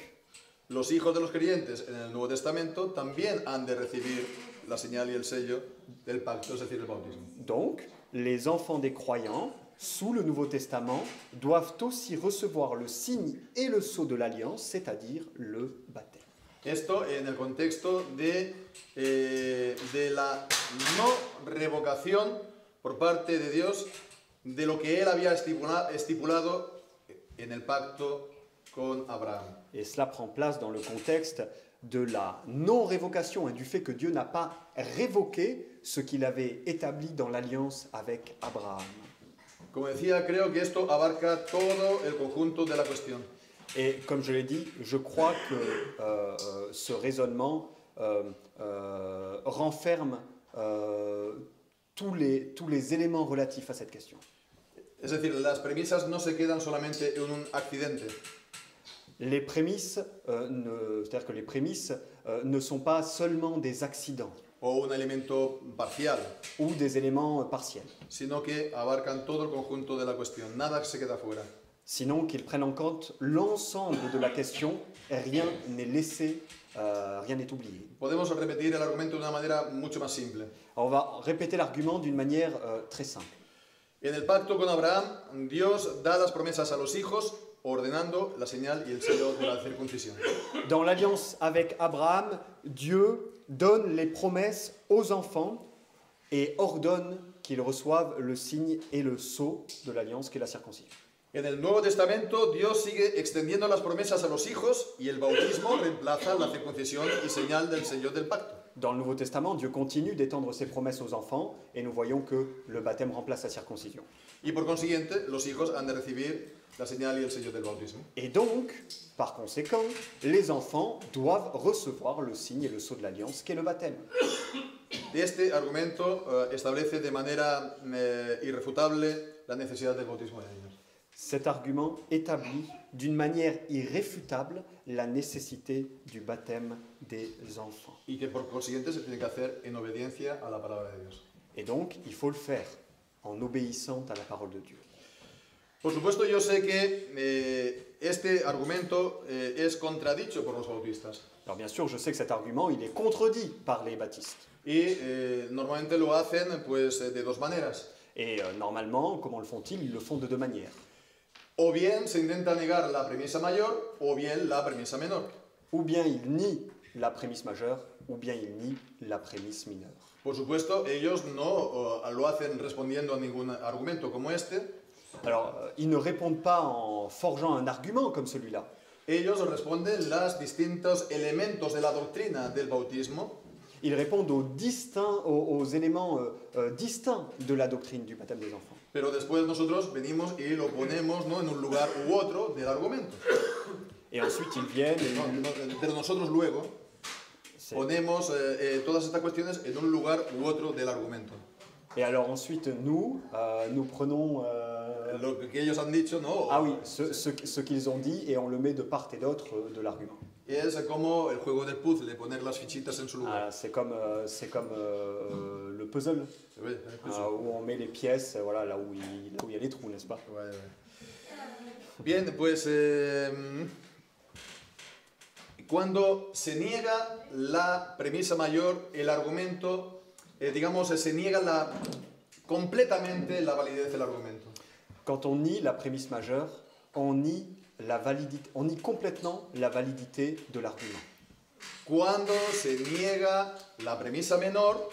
los hijos de los creyentes en el Nuevo Testamento también han de recibir la señal y el sello del pacto, es decir, el bautismo. Donc, les enfants des croyants, sous le Nouveau Testament, doivent aussi recevoir le signe et le sceau de l'alliance, c'est-à-dire le baptême. Esto en el contexto de la no revocación por parte de Dios de lo que Él había estipulado en el pacto con Abraham. Et cela prend place dans le contexte de la non-révocation et du fait que Dieu n'a pas révoqué ce qu'il avait établi dans l'alliance avec Abraham. Como decía, creo que esto abarca todo el conjunto de la cuestión. Et comme je l'ai dit, je crois que ce raisonnement renferme tous les éléments relatifs à cette question. Es decir, las premisas no se quedan solamente en un accidente. Les prémices, c'est-à-dire que les prémices ne sont pas seulement des accidents O un elemento parcial, ou des éléments partiels, sino que abarcan todo el conjunto de la cuestión. Nada se queda fuera. sinon qu'ils prennent en compte l'ensemble de la question, rien n'est laissé, rien n'est oublié. Podemos repetir el argumento de una manera mucho más simple. Alors on va répéter l'argument d'une manière très simple. En el pacto con Abraham, Dios da las promesas a los hijos, ordenando la señal y el sello de la circuncisión. Dans l'alliance avec Abraham, Dieu donne les promesses aux enfants et ordonne qu'ils reçoivent le signe et le sceau de l'alliance qui est la circoncision. En el Nuevo Testamento, Dios sigue extendiendo las promesas a los hijos y el bautismo reemplaza la circuncisión y señal del sello del pacto. Dans le Nouveau Testament, Dieu continue d'étendre ses promesses aux enfants et nous voyons que le baptême remplace la circoncision. Y por consiguiente, los hijos han de recibir la señal y el sello del bautismo. Et donc, par conséquent, les enfants doivent recevoir le signe et le sceau de l'alliance qui est le baptême. Este argumento establece de manera irrefutable la necesidad del bautismo de niños. Cet argument établit d'une manière irréfutable la nécessité du baptême des enfants. Y que por consiguiente se tiene que hacer en obediencia a la palabra de Dios. Et donc, il faut le faire en obéissant à la parole de Dieu. Por supuesto, yo sé que este argumento es contradicho por los bautistas. Alors bien sûr, je sais que cet argument, il est contredit par les baptistes. Y normalmente lo hacen pues, de dos maneras. Et normalement, comment le font-ils? Ils le font de deux manières. O bien se intenta negar la premisa mayor o bien la premisa menor. Ou bien ils nient la prémisse majeure, ou bien ils nient la prémisse mineure. Por supuesto, ellos no lo hacen respondiendo a ningún argumento como este. Alors, ils ne répondent pas en forgeant un argument comme celui-là. Ellos responden los distintos elementos de la doctrina del bautismo. Ils répondent aux éléments distincts de la doctrine du baptême des enfants. Pero después nosotros venimos y lo ponemos, ¿no?, en un lugar u otro del argumento. Et ensuite ils viennent et Pero nosotros luego c'est- ponemos todas estas cuestiones en un lugar u otro del argumento. et alors ensuite nous prenons Lo que ellos han dicho, ¿no? ah oui ce qu'ils ont dit et on le met de part et d'autre de l'argument. Es como el juego del puzzle, poner las fichitas en su lugar. Ah, c'est comme le puzzle Ouais, où on met les pièces voilà là où il y a les trous, n'est-ce pas? ouais, ouais. Bien, pues cuando se niega la premisa mayor, el argumento, digamos, se niega completamente la validez del argumento. Quand on nie la prémisse majeure, on nie complètement la validité de l'argument. Cuando se niega la premisa menor,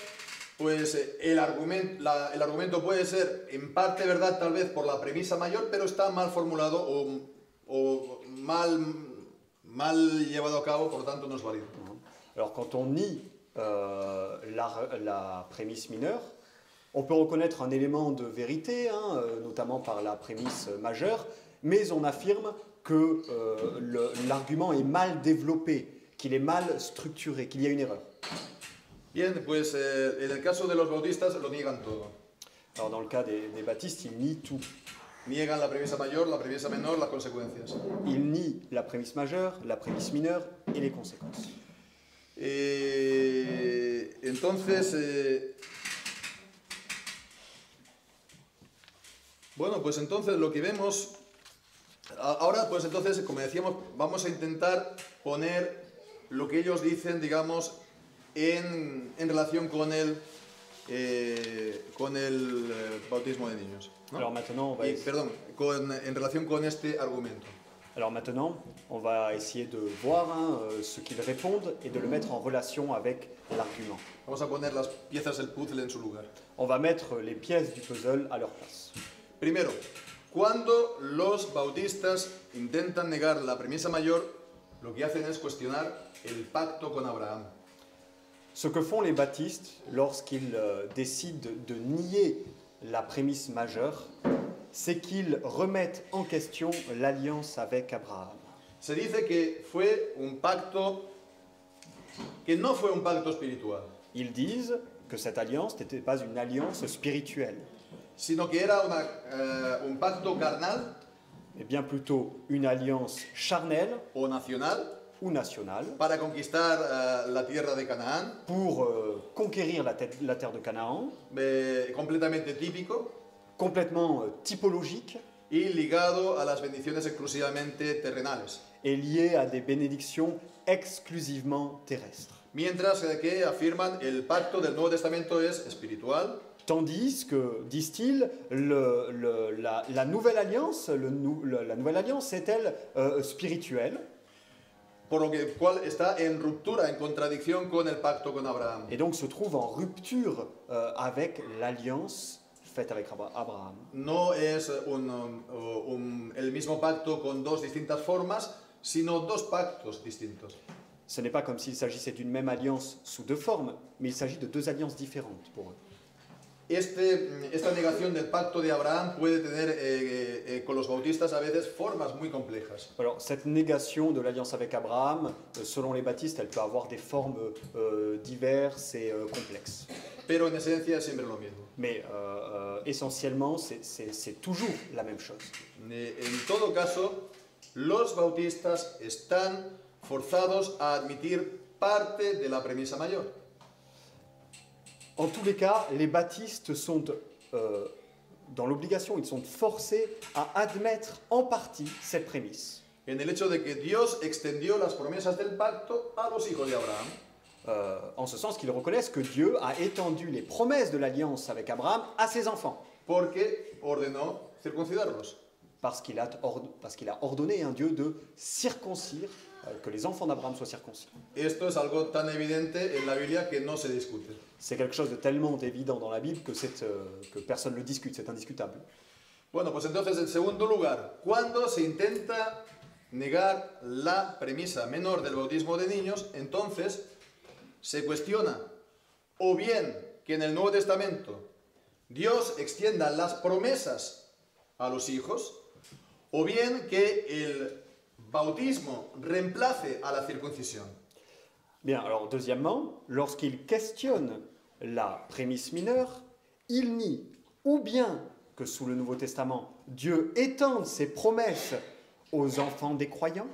pues el argumento puede ser en parte verdad tal vez por la premisa mayor, pero está mal formulado o mal llevado a cabo, por tanto no es válido. Alors quand on nie la prémisse mineure, on peut reconnaître un élément de vérité, notamment par la prémisse majeure, mais on affirme que l'argument est mal développé, qu'il est mal structuré, qu'il y a une erreur. Bien, pues en el caso de los bautistas lo niegan todo. Alors dans le cas des baptistes, ils nient tout. Niegan la premisa mayor, la premisa menor, las consecuencias. Ils nient la prémisse majeure, la prémisse mineure et les conséquences. Entonces, bueno, pues entonces lo que vemos, ahora pues entonces, como decíamos, vamos a intentar poner lo que ellos dicen, digamos, en relación con el bautismo de niños, ¿no? Alors maintenant, en relación con este argumento. Alors maintenant, on va essayer de voir ce qu'ils répondent et de le mettre en relation avec l'argument. Vamos a poner las piezas del puzzle en su lugar. On va mettre les pièces du puzzle à leur place. Primero, cuando los bautistas intentan negar la premisa mayor, lo que hacen es cuestionar el pacto con Abraham. Ce que font les baptistes lorsqu'ils décident de nier la prémisse majeure, c'est qu'ils remettent en question l'alliance avec Abraham. Se dice que fue un pacto, que no fue un pacto espiritual, Ils disent que cette alliance n'était pas une alliance spirituelle, sino que era un pacto carnal mais bien plutôt une alliance charnelle o nacional ou nationale para conquistar la tierra de Canaán, pour conquérir la terre de Canaan, completamente típico complètement typologique y ligado a las bendiciones exclusivamente terrenales. et lié à des bénédictions exclusivement terrestres. Mientras que afirman el pacto del Nuevo Testamento es espiritual, Tandis que, disent-ils, la nouvelle alliance, la nouvelle alliance est-elle spirituelle, por lo cual está en ruptura, en contradicción con el pacto con Abraham. et donc se trouve en rupture avec l'alliance faite avec Abraham. No es el mismo pacto con dos distintas formas, sino dos pactos distintos. Ce n'est pas comme s'il s'agissait d'une même alliance sous deux formes, mais il s'agit de deux alliances différentes pour eux. Esta negación del pacto de Abraham puede tener con los bautistas a veces formas muy complejas. Alors, cette négation de l'alliance avec Abraham, selon les baptistes, elle peut avoir des formes diverses et complexes. Pero en esencia es siempre lo mismo. Mais essentiellement, c'est toujours la même chose. En todo caso, los bautistas están forzados a admitir parte de la premisa mayor. En tous les cas, les baptistes sont dans l'obligation, ils sont forcés à admettre en partie cette prémisse. En el hecho de que Dios extendió las promesas del pacto a los hijos de Abraham. En ce sens qu'ils reconnaissent que Dieu a étendu les promesses de l'alliance avec Abraham à ses enfants. Porque ordenó circuncidarlos. Parce qu'il a ordonné un Dieu de circoncire, que les enfants d'Abraham soient circoncis. Esto es algo tan evidente en la Biblia que no se discute. C'est quelque chose de tellement évident dans la Bible que personne ne le discute, c'est indiscutable. Bueno, pues entonces, en segundo lugar, cuando se intenta negar la premisa menor del bautismo de niños, entonces se cuestiona o bien que en el Nuevo Testamento Dios extienda las promesas a los hijos, o bien que el bautismo reemplace a la circuncisión. Bien, alors deuxièmement, lorsqu'il questionne la prémisse mineure, il nie ou bien que sous le Nouveau Testament, Dieu étende ses promesses aux enfants des croyants,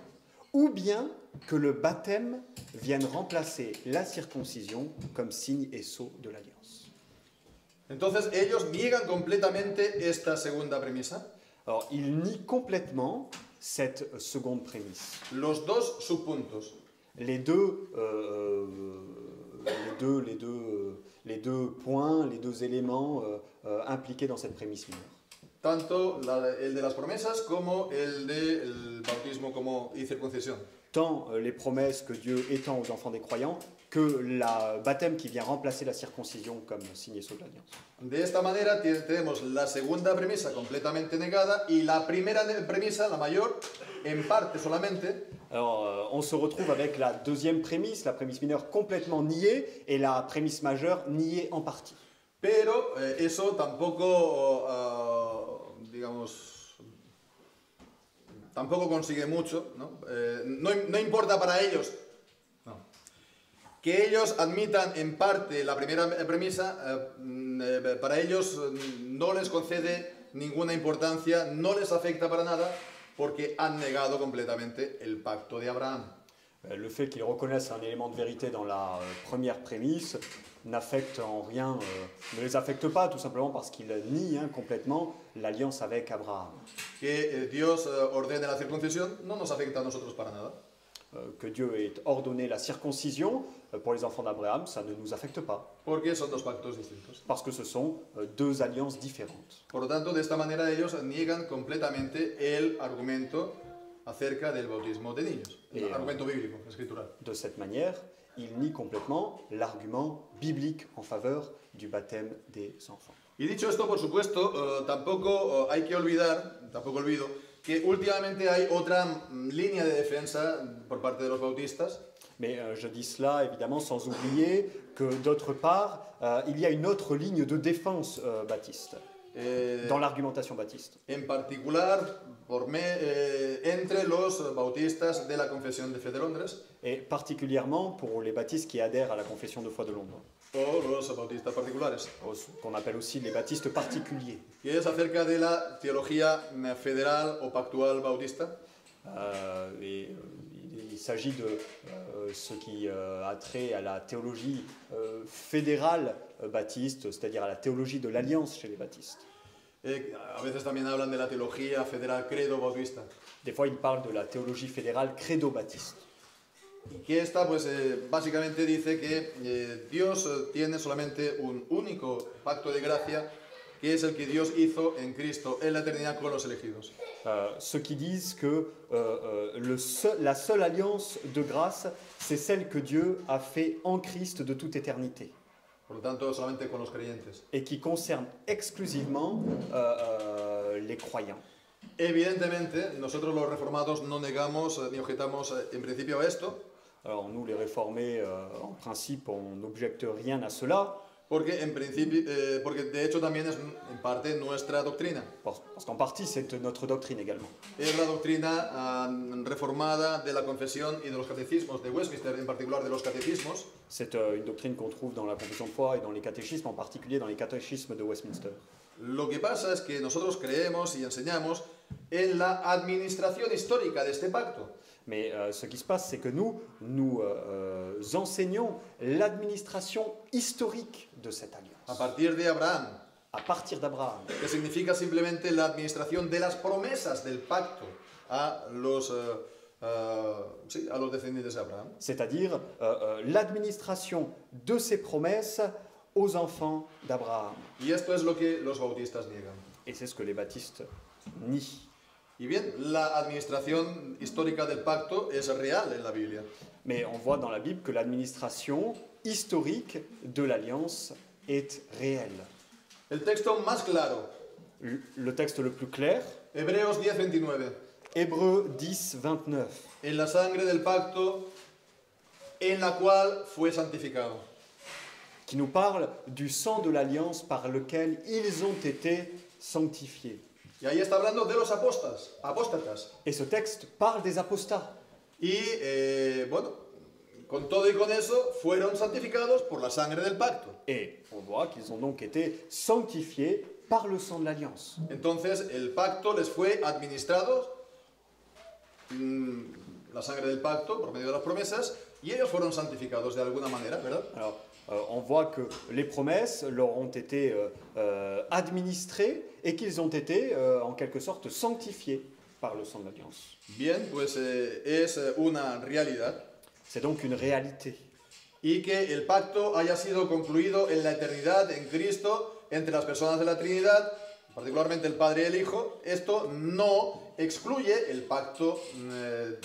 ou bien que le baptême vienne remplacer la circoncision comme signe et sceau de l'alliance. Entonces ellos niegan completamente esta segunda premisa. Alors, il nie complètement cette seconde prémisse. Los dos subpuntos. Les deux points, les deux éléments impliqués dans cette prémisse mineure. Tanto el de las promesas como el del bautismo y circuncisión. Tant les promesses que Dieu étend aux enfants des croyants que le baptême qui vient remplacer la circoncision comme signe et sceau de l'alliance. De esta manera tenemos la segunda premisa completamente negada y la primera premisa, la mayor, en parte solamente. Alors, on se retrouve avec la deuxième prémisse, la prémisse mineure complètement niée et la prémisse majeure niée en partie. Pero eso tampoco, tampoco consigue mucho, ¿no? No importa para ellos que ellos admitan en parte la primera premisa, para ellos no les concede ninguna importancia, no les afecta para nada, porque han negado completamente el pacto de Abraham. Le fait qu'ils reconnaissent un élément de vérité dans la première prémisse n'affecte en rien, ne les affecte pas, tout simplement parce qu'ils nient complètement l'alliance avec Abraham. Que Dios ordene la circuncisión no nos afecta a nosotros para nada. Que Dieu ait ordonné la circoncision pour les enfants d'Abraham, ça ne nous affecte pas. Porque son dos pactos distintos. Parce que ce sont deux alliances différentes. Por lo tanto, de esta manera ellos niegan completamente el argumento acerca del bautismo de niños, el argumento bíblico, escritural. De cette manière, il nie complètement l'argument biblique en faveur du baptême des enfants. Y dicho esto, por supuesto, tampoco olvido que últimamente hay otra línea de defensa por parte de los bautistas. Mais je dis cela évidemment sans oublier que d'autre part, il y a une autre ligne de défense baptiste, dans l'argumentation baptiste. En particular, entre los bautistas de la Confesión de Fe de Londres. Et particulièrement pour les baptistes qui adhèrent à la Confession de foi de Londres. O los bautistas particulares. Qu'on appelle aussi les baptistes particuliers. Y es acerca de la teología federal o pactual bautista. Il s'agit de ce qui a trait à la théologie fédérale baptiste, c'est-à-dire à la théologie de l'alliance chez les baptistes. A veces también hablan de la teología federal credo bautista. Des fois, ils parlent de la théologie fédérale credo-baptiste. Que esta, pues, básicamente dice que Dios tiene solamente un único pacto de gracia, que es el que Dios hizo en Cristo en la eternidad con los elegidos. Ceux qui disent que la seule alliance de grâce, c'est celle que Dieu a fait en Christ de toute éternité. Por lo tanto, solamente con los creyentes. Et qui concerne exclusivement les croyants. Evidentemente, nosotros los reformados no negamos ni objetamos en principio a esto. Alors nous, les réformés, en principe, on n'objecte rien à cela. Porque de hecho también es en parte nuestra doctrina. Parce qu'en partie, c'est notre doctrine également. Es la doctrina reformada de la confesión y de los catecismos de Westminster, en particular de los catecismos. C'est une doctrine qu'on trouve dans la confession de foi et dans les catéchismes, en particulier dans les catéchismes de Westminster. Lo que pasa es que nosotros creemos y enseñamos en la administración histórica de este pacto. Mais ce qui se passe, c'est que nous enseignons l'administration historique de cette alliance. A partir de Abraham. À partir d'Abraham. Que significa simplemente la administración de las promesas del pacto a los descendientes de Abraham. C'est-à-dire l'administration de ces promesses aux enfants d'Abraham. Y esto es lo que los bautistas niegan. Et c'est ce que les baptistes nient. Y bien, la administración histórica del pacto es real en la Biblia. Mais on voit dans la Bible que l'administration historique de l'alliance est réelle. El texto más claro. Le texte le plus clair. Hebreos 10:29. Hébreux 10:29. En la sangre del pacto en la cual fue santificado. qui nous parle du sang de l'alliance par lequel ils ont été sanctifiés. Y ahí está hablando de los apóstatas. Et ce texte parle des apostats. Y bueno, con todo y con eso fueron santificados por la sangre del pacto. Et on voit qu'ils ont donc été sanctifiés par le sang de l'alliance. Entonces el pacto les fue administrado, la sangre del pacto por medio de las promesas, y ellos fueron santificados de alguna manera, ¿verdad? Alors, on voit que les promesses leur ont été administrées et qu'ils ont été en quelque sorte sanctifiés par le sang de l'alliance. Bien, pues es una realidad. C'est donc une réalité. Y que el pacto haya sido concluido en la eternidad en Cristo entre las personas de la Trinidad, particularmente el Padre y el Hijo, esto no excluye el pacto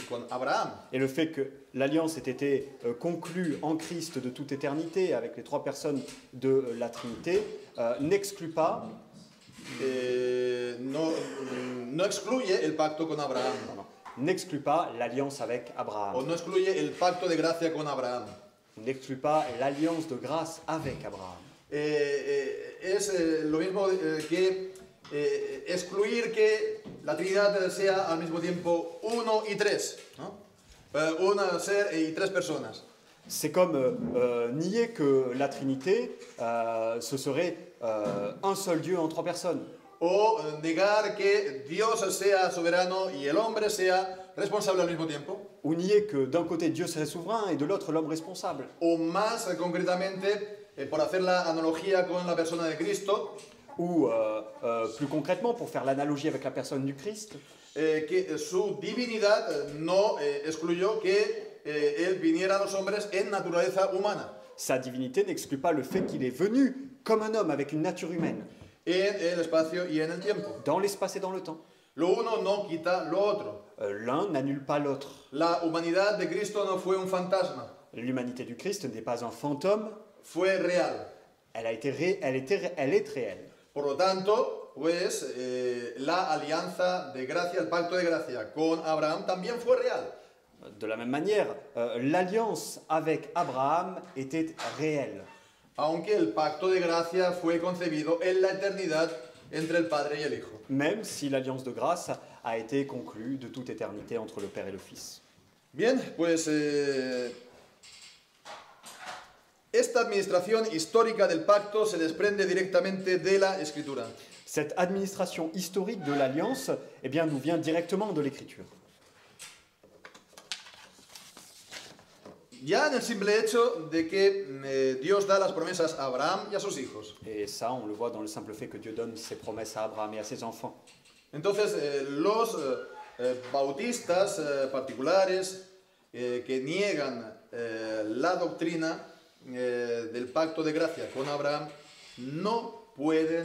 con Abraham. Et le fait que l'alliance ait été conclue en Christ de toute éternité avec les trois personnes de la Trinité n'exclut pas no excluye el pacto con Abraham. N'exclut pas l'alliance avec Abraham. O no excluye el pacto de gracia con Abraham. N'exclut pas l'alliance de grâce avec Abraham. Es lo mismo que excluir que la Trinidad sea al mismo tiempo uno y tres, ¿no? Un ser y tres personas. C'est comme nier que la Trinité, ce serait un seul Dieu en trois personnes. O negar que Dios sea soberano y el hombre sea responsable al mismo tiempo. Ou nier que d'un côté Dieu serait souverain et de l'autre l'homme responsable. O más concretamente, por hacer la analogía con la persona de Cristo, Ou plus concrètement, pour faire l'analogie avec la personne du Christ, que su divinidad no excluyó que él viniera a los hombres en naturaleza humana. sa divinité n'exclut pas le fait qu'il est venu comme un homme avec une nature humaine, En el espacio y en el tiempo. dans l'espace et dans le temps. Lo uno no quita lo otro. L'un n'annule pas l'autre. La humanidad de Cristo no fue un fantasma, L'humanité du Christ n'est pas un fantôme, fue real. elle est réelle. Por lo tanto, pues la alianza de gracia, el pacto de gracia con Abraham también fue real. De la même manière, l'alliance avec Abraham était réelle, Aunque el pacto de gracia fue concebido en la eternidad entre el Padre y el Hijo. même si l'alliance de grâce a été conclue de toute éternité entre le Père et le Fils. Bien, pues esta administración histórica del pacto se desprende directamente de la Escritura. Cette administration historique de l'alliance, eh bien, nous vient directement de l'Écriture. Ya en el simple hecho de que Dios da las promesas a Abraham y a sus hijos. Et ça, on le voit dans le simple fait que Dieu donne ses promesses à Abraham et à ses enfants. Entonces, los bautistas particulares que niegan la doctrina del pacto de gracia con Abraham no pueden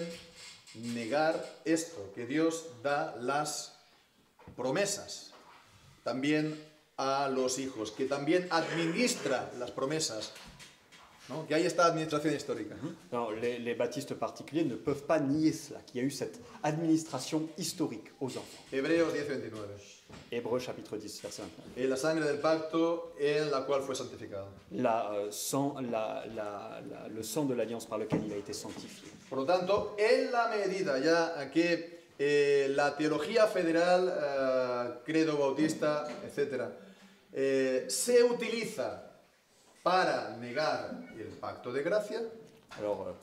negar esto, que Dios da las promesas también a los hijos, que también administra las promesas, ¿no? Que hay esta administración histórica. Non, les baptistes particuliers ne peuvent pas nier cela, qu'il y a eu cette administration historique aux enfants. Hebreos 10:29. Hébreux chapitre 10, verset 29. En la sangre del pacto en la cual fue santificado. Le sang de l'alliance par lequel il a été sanctifié. Por lo tanto, en la medida ya que la teología federal, credo bautista, etc., se utiliza para negar el pacto de gracia, Alors,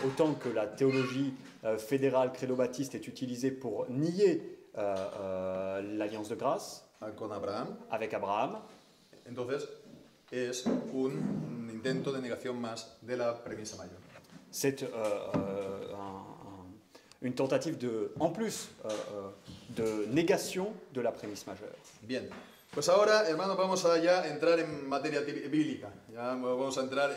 autant que la théologie fédérale credo-baptiste est utilisée pour nier l'alliance de grâce con Abraham, avec Abraham, entonces es un intento de negación más de la premisa mayor. c'est une tentative en plus de négation de la prémisse majeure. Bien, pues ahora, hermanos, vamos a ya entrar en materia bíblica. Ya vamos a entrar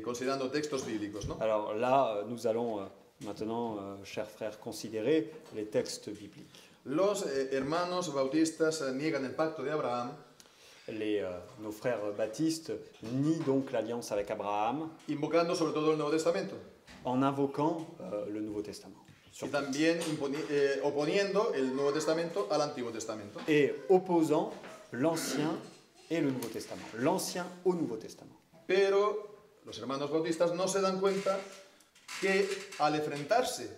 considerando textos bíblicos, ¿no? Alors là, nous allons maintenant, chers frères, considérer les textes bibliques. Los hermanos bautistas niegan el pacto de Abraham, Nos frères baptistes nient donc l'alliance avec Abraham invocando sobre todo el Nuevo Testamento. en invoquant le Nouveau Testament. Y también oponiendo el Nuevo Testamento al Antiguo Testamento. Et opposant l'Ancien et le Nouveau Testament. L'Ancien au Nouveau Testament. Pero los hermanos bautistas no se dan cuenta que al enfrentarse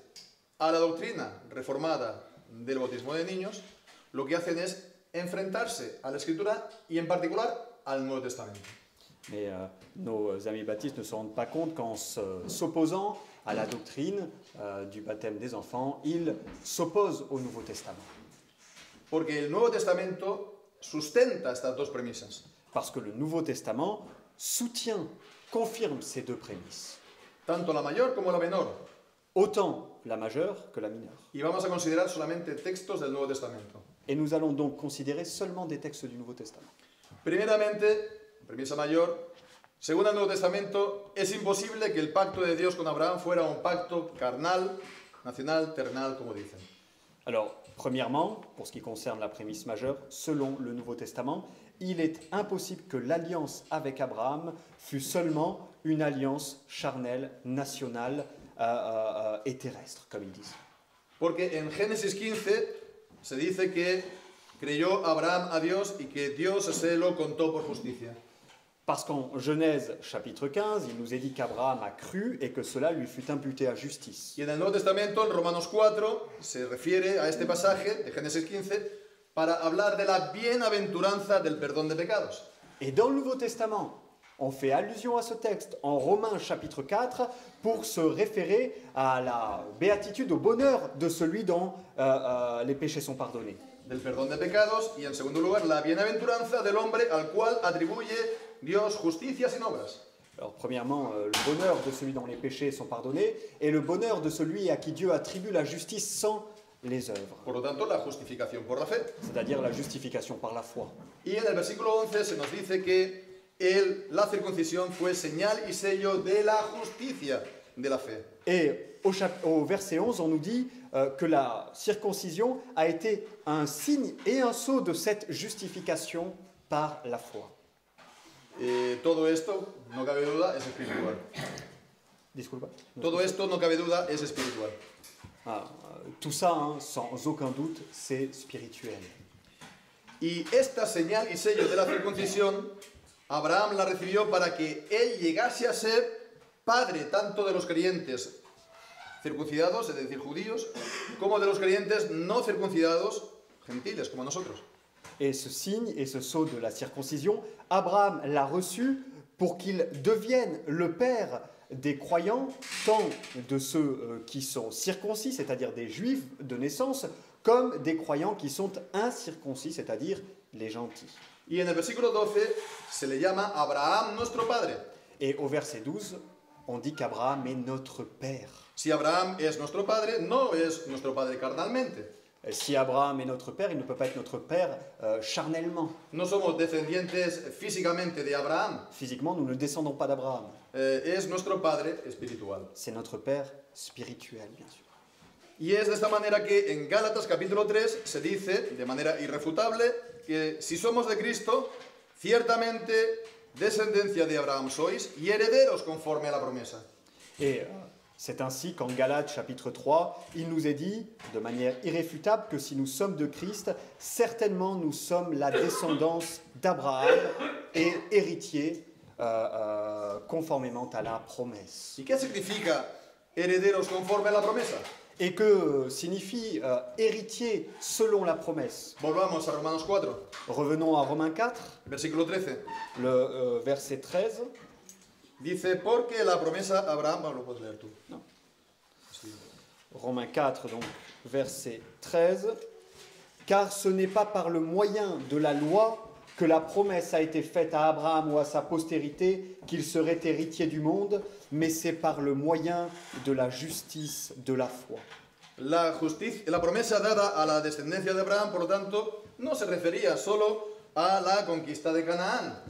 a la doctrina reformada del bautismo de niños, lo que hacen es enfrentarse a la Escritura y en particular al Nuevo Testamento. Mais nos amis baptistes ne se rendent pas compte qu'en s'opposant à la doctrine du baptême des enfants, ils s'opposent au Nouveau Testament. Porque el Nuevo Testamento sustenta estas dos premisas. Parce que le Nouveau Testament soutient, confirme ces deux prémices. Tanto la mayor como la menor. Autant la majeure que la mineure. Y vamos a considerar solamente textos del Nuevo Testamento. Et nous allons donc considérer seulement des textes du Nouveau Testament. Primeramente, premisa mayor, según el Nuevo Testamento, es imposible que el pacto de Dios con Abraham fuera un pacto carnal, nacional, terrenal, como dicen. Alors, premièrement, pour ce qui concerne la prémisse majeure, selon le Nouveau Testament, il est impossible que l'alliance avec Abraham fût seulement une alliance charnelle, nationale et terrestre, comme ils disent. Porque en Génesis 15 se dice que creyó Abraham a Dios y que Dios se lo contó por justicia. Parce qu'en Genèse chapitre 15, il nous est dit qu'Abraham a cru et que cela lui fut imputé à justice. Y en el Nuevo Testamento, en Romanos 4, se refiere a este pasaje de Génesis 15 para hablar de la bienaventuranza del perdón de pecados. Et dans le Nouveau Testament, on fait allusion à ce texte en Romains chapitre 4 pour se référer à la béatitude, au bonheur de celui dont les péchés sont pardonnés. Del perdón de pecados y en segundo lugar la bienaventuranza del hombre al cual atribuye Dios justicia sin obras. Alors premièrement, le bonheur de celui dont les péchés sont pardonnés et le bonheur de celui à qui Dieu attribue la justice sans les œuvres, Por lo tanto, la justificación por la fe. c'est-à-dire la justification par la foi. Y en el versículo 11 se nos dice que la circuncisión fue señal y sello de la justicia de la fe. Et au verset 11, on nous dit que la circoncision a été un signe et un sceau de cette justification par la foi. Todo esto, no cabe duda, es espiritual. Disculpa. Todo esto, no cabe duda, es espiritual. Tout ça, hein, sans aucun doute, c'est spirituel. Y esta señal y sello de la circuncisión, Abraham la recibió para que él llegase a ser padre tanto de los creyentes circuncidados, es decir, judíos, como de los creyentes no circuncidados, gentiles, como nosotros. Et ce signe et ce sceau de la circoncision, Abraham l'a reçu pour qu'il devienne le père des croyants, tant de ceux qui sont circoncis, c'est-à-dire des juifs de naissance, comme des croyants qui sont incirconcis, c'est-à-dire les gentils. Y en el versículo 12 se le llama Abraham nuestro padre. Et au verset 12, on dit qu'Abraham est notre père. Si Abraham es nuestro padre, no es nuestro padre carnalmente. Si Abraham est notre père, il ne peut pas être notre père charnellement. No somos descendientes físicamente de Abraham. Physiquement, nous ne descendons pas d'Abraham. Es nuestro padre espiritual. C'est notre père spirituel, bien sûr. Y es de esta manera que en Gálatas capítulo 3 se dice, de manera irrefutable, que si somos de Cristo, ciertamente descendencia de Abraham sois y herederos conforme a la promesa. Et c'est ainsi qu'en Galates chapitre 3, il nous est dit de manière irréfutable que si nous sommes de Christ, certainement nous sommes la descendance d'Abraham et héritiers conformément à la promesse. ¿Y qué significa herederos conforme a la promesa? Et que signifie héritier selon la promesse? Volvamos a Romanos 4, Revenons à Romains 4, versículo 13. le verset 13. Dice, porque la promesa a Abraham, lo puedes leer tú. Non. Romains 4, donc verset 13. Car ce n'est pas par le moyen de la loi que la promesse a été faite à Abraham ou à sa postérité qu'il serait héritier du monde, mais c'est par le moyen de la justice de la foi. La promesa dada a la descendencia de Abraham, por lo tanto, no se refería solo a la conquista de Canaán.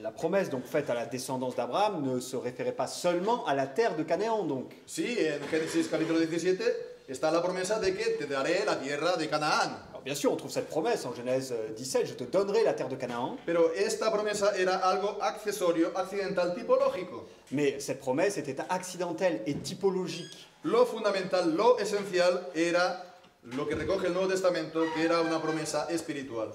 La promesse donc faite à la descendance d'Abraham ne se référait pas seulement à la terre de Canaan donc. Sí, en Génesis capítulo 17 está la promesa de que te daré la tierra de Canaán. Alors bien sûr, on trouve cette promesse en Genèse 17, je te donnerai la terre de Canaan. Pero esta promesa era algo accesorio, accidental, tipológico. Mais cette promesse était accidentelle et typologique. Lo fundamental, lo esencial era lo que recoge el Nuevo Testamento, que era una promesa espiritual.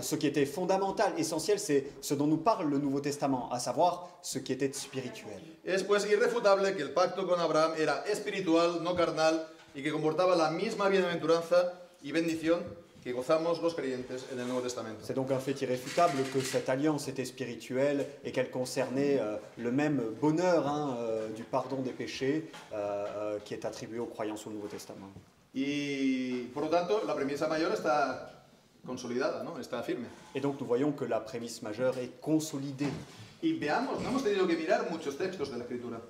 Ce qui était fondamental, essentiel, c'est ce dont nous parle le Nouveau Testament, à savoir ce qui était spirituel. Es pues irrefutable que el pacto con Abraham era espiritual, no carnal, y que comportaba la misma bienaventuranza y bendición que gozamos los creyentes en el Nuevo Testamento. C'est donc un fait irréfutable que cette alliance était spirituelle et qu'elle concernait le même bonheur du pardon des péchés qui est attribué aux croyants au Nouveau Testament. Y por lo tanto, la premisa mayor está consolidada, ¿no? Está firme. Et donc nous voyons que la prémisse majeure est consolidée. Y veamos, no hemos tenido que mirar muchos textos de la Escritura.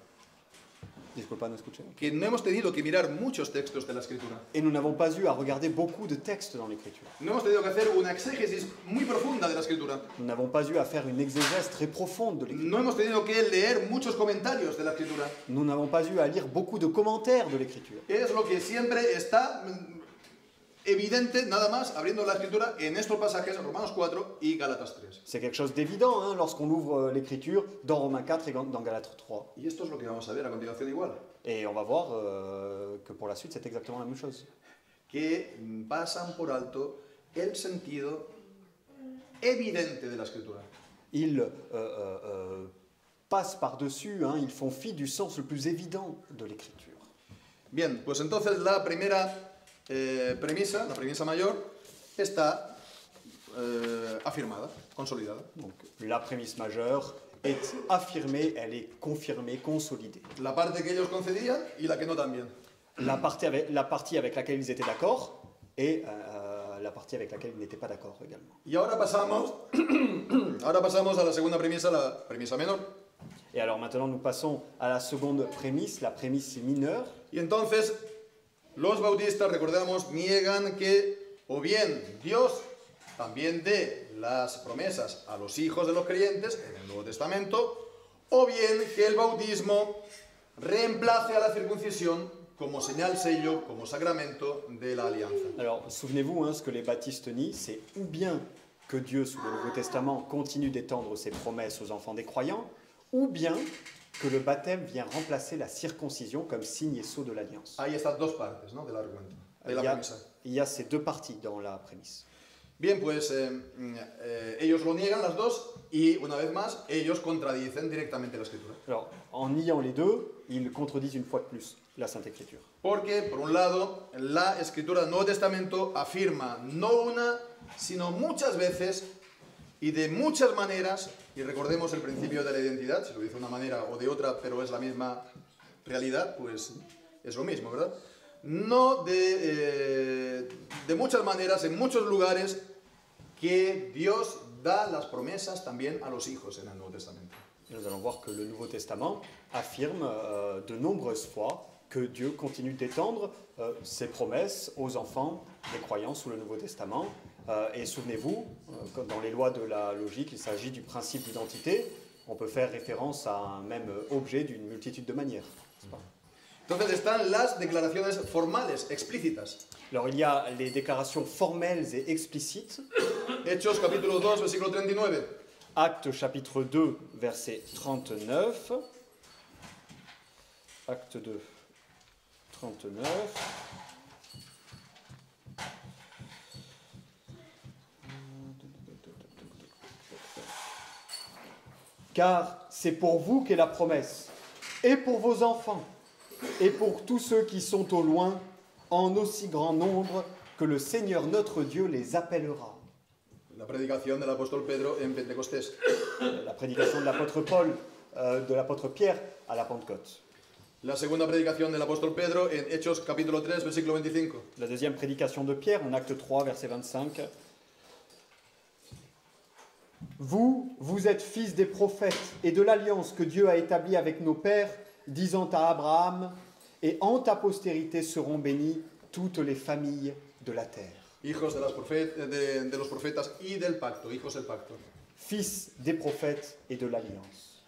Disculpa, no escuché. Que no hemos tenido que mirar muchos textos de la Escritura. Et nous n'avons pas eu à regarder beaucoup de textes dans l'Écriture. No hemos tenido que hacer una exégesis muy profunda de la Escritura. Nous n'avons pas eu à faire une exégèse très profonde de l'Écriture. No hemos tenido que leer muchos comentarios de la Escritura. Nous n'avons pas eu à lire beaucoup de commentaires de l'Écriture. Es lo que siempre está evidente, nada más, abriendo la Escritura en estos pasajes, Romanos 4 y Gálatas 3. C'est quelque chose d'évident lorsqu'on ouvre l'Écriture dans Romains 4 et dans Galates 3. Y esto es lo que vamos a ver a continuación igual. Et on va voir que pour la suite, c'est exactement la même chose. Que pasan por alto el sentido evidente de la Escritura. Ils passent par-dessus, ils font fi du sens le plus évident de l'Écriture. Bien, pues entonces la primera premisa, la premisa mayor, está afirmada, consolidada. Donc, la prémisse majeure est affirmée, elle est confirmée, consolidée. La parte que ellos concedían y la que no también. La partie avec laquelle ils étaient d'accord et la partie avec laquelle ils n'étaient pas d'accord également. Y ahora pasamos a la segunda premisa, la premisa menor. Et alors maintenant, nous passons à la seconde prémisse, la prémisse mineure. Y entonces, los bautistas, recordamos, niegan que o bien Dios también dé las promesas a los hijos de los creyentes en el Nuevo Testamento, o bien que el bautismo reemplace a la circuncisión como señal, sello, como sacramento de la alianza. Alors, souvenez-vous, ce que les baptistes nient, c'est ou bien que Dieu, sous le Nouveau Testament, continue d'étendre ses promesses aux enfants des croyants, ou bien que le baptême vient remplacer la circoncision comme signe et sceau de l'alliance. Hay estas dos partes, ¿no?, del argumento, de la premisa. Il y a ces deux parties dans la prémisse. Bien, pues ellos lo niegan las dos y, una vez más, ellos contradicen directamente la Escritura. Alors, en niant les deux, ils contredisent une fois de plus la Sainte Écriture. Porque, por un lado, la Escritura del Nuevo Testamento afirma no una, sino muchas veces y de muchas maneras, y recordemos el principio de la identidad, si lo dice de una manera o de otra, pero es la misma realidad, pues es lo mismo, ¿verdad? No de muchas maneras, en muchos lugares, que Dios da las promesas también a los hijos en el Nuevo Testamento. Et nous allons voir que le Nouveau Testament affirme de nombreuses fois que Dieu continue d'étendre ses promesses aux enfants des croyants sous le Nouveau Testament. Et souvenez-vous, dans les lois de la logique, il s'agit du principe d'identité. On peut faire référence à un même objet d'une multitude de manières. Entonces están las declaraciones formales, explícitas. Alors il y a les déclarations formelles et explicites. Hechos capítulo 2, versículo 39. Actes chapitre 2, verset 39. Acte 2, 39. Car c'est pour vous qu'est la promesse, et pour vos enfants, et pour tous ceux qui sont au loin, en aussi grand nombre que le Seigneur notre Dieu les appellera. La predicación del apóstol Pedro en Pentecostés. La prédication de l'apôtre Paul, de l'apôtre Pierre à la Pentecôte. La segunda predicación del apóstol Pedro en Hechos capítulo 3, versículo 25. La deuxième prédication de Pierre en acte 3, verset 25. Vous êtes fils des prophètes et de l'alliance que Dieu a établie avec nos pères, disant à Abraham, et en ta postérité seront bénies toutes les familles de la terre. Hijos de los profetas y del pacto, hijos del pacto. Fils des prophètes et de l'alliance.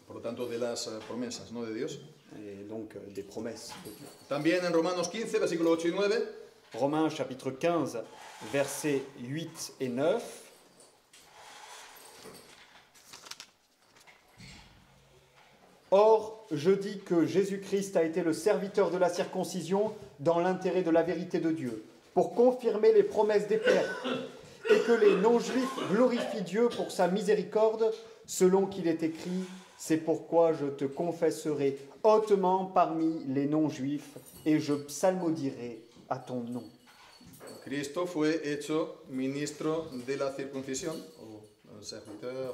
Por lo tanto, de las promesas, ¿no?, de Dios. Et donc des promesses de Dieu. También en Romanos 15, versículo 8 y 9. Romains chapitre 15, versets 8 et 9. Or, je dis que Jésus-Christ a été le serviteur de la circoncision dans l'intérêt de la vérité de Dieu, pour confirmer les promesses des pères, et que les non-juifs glorifient Dieu pour sa miséricorde, selon qu'il est écrit, c'est pourquoi je te confesserai hautement parmi les non-juifs, et je psalmodierai à ton nom. Cristo fue hecho ministro de la circuncisión, o serviteur,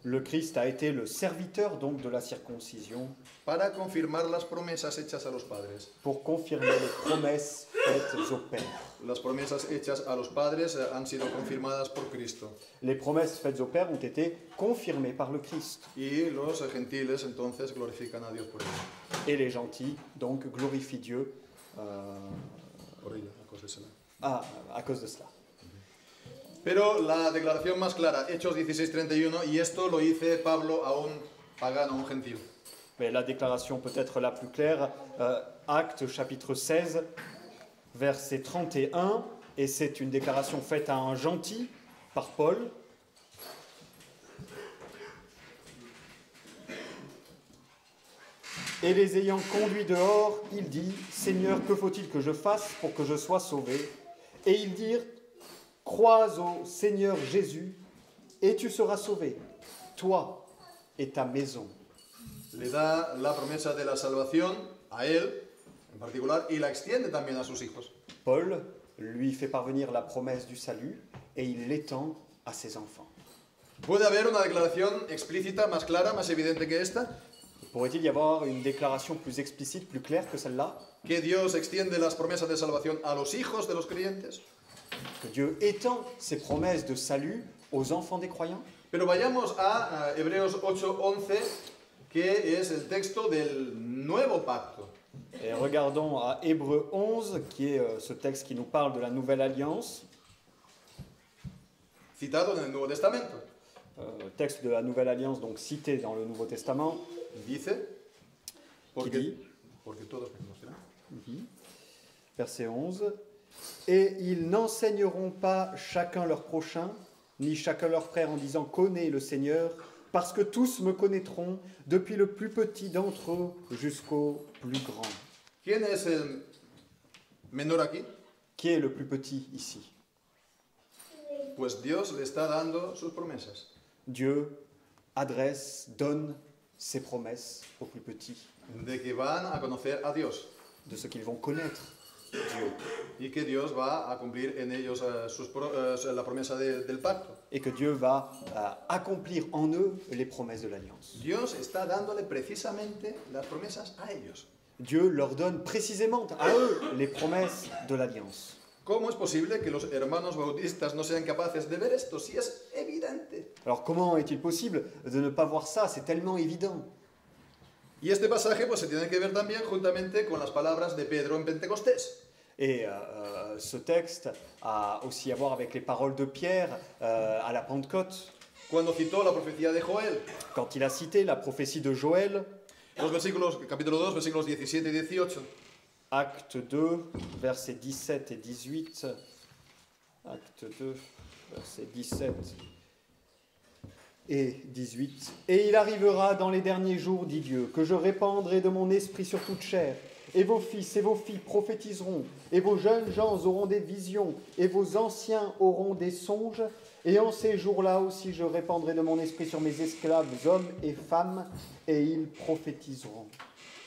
Le Christ a été le serviteur donc de la circoncision para confirmar las promesas hechas a los padres. pour confirmer les promesses faites aux pères. Las promesas hechas a los padres han sido confirmadas por Cristo. Les promesses faites aux pères ont été confirmées par le Christ. Y los gentiles entonces glorifican a Dios por ello. Et les gentils donc glorifient Dieu Por ello, a causa de cela. à cause de cela. Pero la declaración más clara, Hechos 16:31, y esto lo dice Pablo a un pagano, a un gentil. Mais la déclaration peut-être la plus claire, Actes chapitre 16, verset 31, et c'est une déclaration faite à un gentil par Paul. Et les ayant conduits dehors, il dit, « Seigneur, que faut-il que je fasse pour que je sois sauvé ?» Et ils dirent, « Crois au Seigneur Jésus, et tu seras sauvé, toi et ta maison. » Le da la promesa de la salvación a él, en particular, y la extiende también a sus hijos. Paul lui fait parvenir la promesse du salut et il l'étend à ses enfants. ¿Puede haber una declaración explícita, más clara, más evidente que esta? Pourrait-il y avoir une déclaration plus explicite, plus claire que celle-là? ¿Que Dios extiende las promesas de salvación a los hijos de los creyentes? Que Dieu étend ses promesses de salut aux enfants des croyants? Pero vayamos a Hebreos 8:11, que es el texto del nuevo pacto. Et regardons à Hébreux 11, qui est ce texte qui nous parle de la nouvelle alliance. Citado en el Nuevo Testamento. Texte de la nouvelle alliance, donc cité dans le Nouveau Testament, Dice, qui dit, porque todos reconocerán. verset 11, « Et ils n'enseigneront pas chacun leur prochain, ni chacun leur frère en disant « Connais le Seigneur », parce que tous me connaîtront, depuis le plus petit d'entre eux jusqu'au plus grand. ¿Quién es el menor aquí? Qui est le plus petit ici? Pues Dios le está dando sus promesas. Dieu adresse, donne ses promesses aux plus petits, De que van a conocer a Dios. de ce qu'ils vont connaître Dieu. Y que Dios va a cumplir en ellos la promesa del pacto. Et que Dieu va accomplir en eux les promesses de l'Alliance. Dios está dándole precisamente las promesas a ellos. Dieu leur donne précisément à eux les promesses de l'Alliance. ¿Cómo es posible que los hermanos bautistas no sean capaces de ver esto? Si es evidente. Alors comment est-il possible de ne pas voir ça? C'est tellement évident. Y este pasaje pues, se tiene que ver también juntamente con las palabras de Pedro en Pentecostés. Et ce texte a aussi à voir avec les paroles de Pierre à la Pentecôte, Cuando citó la profecía de Joel, quand il a cité la prophétie de Joël, capítulo 2, versículos 17 y 18. Acte 2, versets 17 et 18. Acte 2, versets 17 et 18. « Et il arrivera dans les derniers jours, dit Dieu, que je répandrai de mon esprit sur toute chair. Et vos fils et vos filles prophétiseront, et vos jeunes gens auront des visions, et vos anciens auront des songes. Et en ces jours-là aussi, je répandrai de mon esprit sur mes esclaves, hommes et femmes, et ils prophétiseront. »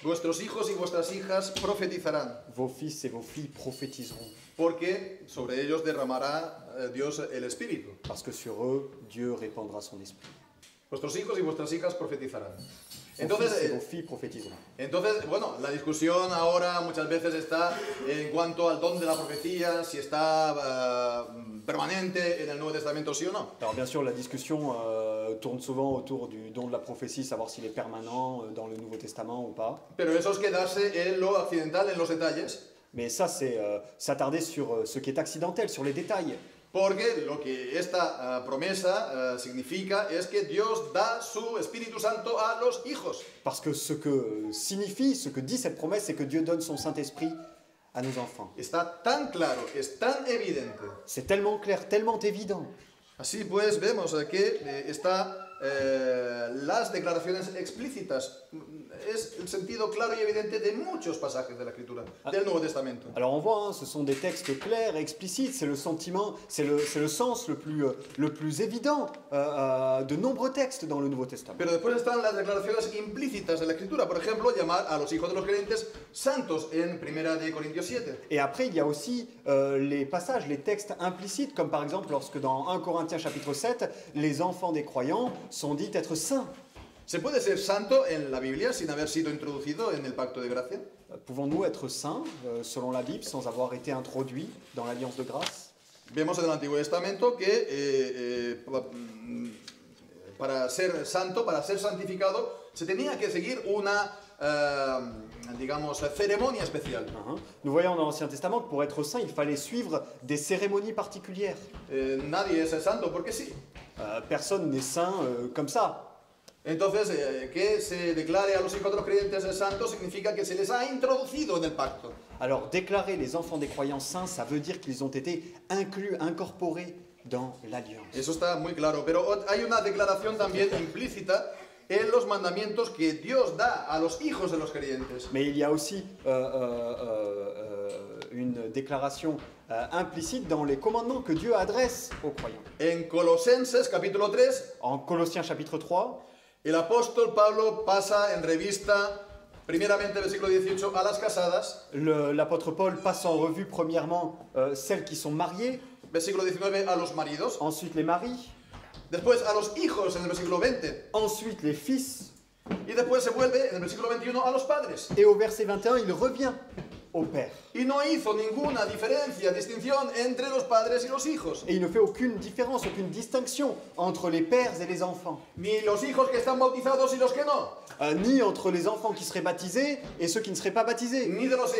Vuestros hijos y vuestras hijas profetizarán, Vos fils et vos filles prophétiseront, porque sobre ellos derramará Dios el Espíritu. parce que sur eux, Dieu répandra son esprit. Vuestros hijos y vuestras hijas profetizarán. Vos fils et vos filles prophétiseront. Entonces, bueno, la discusión ahora muchas veces está en cuanto al don de la profecía, si está permanente en el Nuevo Testamento, sí o no. Alors bien sûr, la discussion tourne souvent autour du don de la prophétie, savoir s'il est permanent dans le Nouveau Testament ou pas. Pero eso es quedarse en lo accidental, en los detalles. Mais ça, c'est s'attarder sur ce qui est accidentel, sur les détails. Porque lo que esta promesa significa es que Dios da su Espíritu Santo a los hijos. Parce que ce que signifie, ce que dit cette promesse, c'est que Dieu donne son Saint-Esprit à nos enfants. Está tan claro, es tan evidente, C'est tellement clair, tellement évident, Así pues, vemos que está las declaraciones explícitas. Es el sentido claro y evidente de muchos pasajes de la Escritura, del Nuevo Testamento. Alors on voit, hein, ce sont des textes clairs et explicites, c'est le sentiment, c'est le sens le plus évident de nombreux textes dans le Nouveau Testament. Pero después están las declaraciones implícitas de la Escritura. Por ejemplo, llamar a los hijos de los creyentes santos en 1 de Corintios 7. Et après, il y a aussi les passages, les textes implicites, comme par exemple lorsque dans 1 Corinthiens chapitre 7, les enfants des croyants sont dits être saints. ¿Se puede ser santo en la Biblia sin haber sido introducido en el pacto de gracia? Pouvons-nous être saints, selon la Bible, sans avoir été introduits dans l'alliance de grâce? Vemos en el Antiguo Testamento que para ser santo, para ser santificado, se tenía que seguir una, digamos, ceremonia especial. Nous voyons dans l'Ancien Testament que pour être saint, il fallait suivre des cérémonies particulières. Nadie es santo porque sí. Personne n'est saint comme ça. Entonces, que se declare a los hijos de los creyentes santos significa que se les ha introducido en el pacto. Alors, déclarer les enfants des croyants saints, ça veut dire qu'ils ont été inclus, incorporés dans l'alliance. Eso está muy claro, pero hay una declaración también implícita en los mandamientos que Dios da a los hijos de los creyentes. Mais il y a aussi une déclaration implicite dans les commandements que Dieu adresse aux croyants. En Colosenses capítulo 3, En Colossiens chapitre 3, el apóstol Pablo pasa en revista, primeramente versículo 18, a las casadas, l'apôtre Paul passe en revue premièrement celles qui sont mariées, versículo 19 a los maridos, ensuite les maris, después a los hijos en el versículo 20, ensuite les fils, y después se vuelve en el versículo 21 a los padres. et au verset 21, il revient au père. Y no hizo ninguna diferencia, distinción entre los padres y los hijos. Et il ne fait aucune différence, aucune distinction entre les pères et les enfants. Ni los hijos que están bautizados y los que no. Ni entre les enfants qui seraient baptisés et ceux qui ne seraient pas baptisés. Ni de los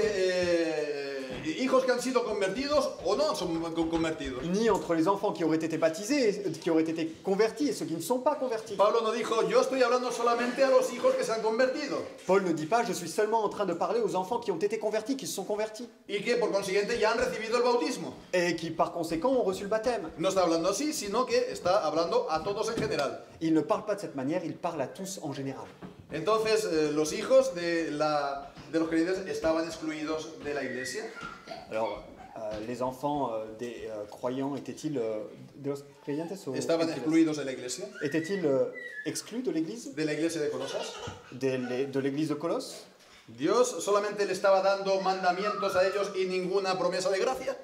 hijos que han sido convertidos o no son convertidos. Ni entre les enfants qui auraient été baptisés, qui auraient été convertis et ceux qui ne sont pas convertis. Pablo no dijo, yo estoy hablando solamente a los hijos que se han convertido. Paul ne dit pas, je suis seulement en train de parler aux enfants qui ont été convertis, qui se sont convertis. Y que por consiguiente ya han recibido el bautismo. Et qui par conséquent ont reçu le baptême. No está hablando así, sino que está hablando a todos en general. Il ne parle pas de cette manière, il parle à tous en général. Entonces, los hijos de los creyentes estaban excluidos de la iglesia. Alors, les enfants des croyants étaient-ils de los creyentes o Estaban excluidos de la iglesia. étaient-ils exclus de l'église, De la iglesia de Colosas. de l'église de Colosse? Dios solamente le estaba dando mandamientos a ellos y ninguna promesa de gracia.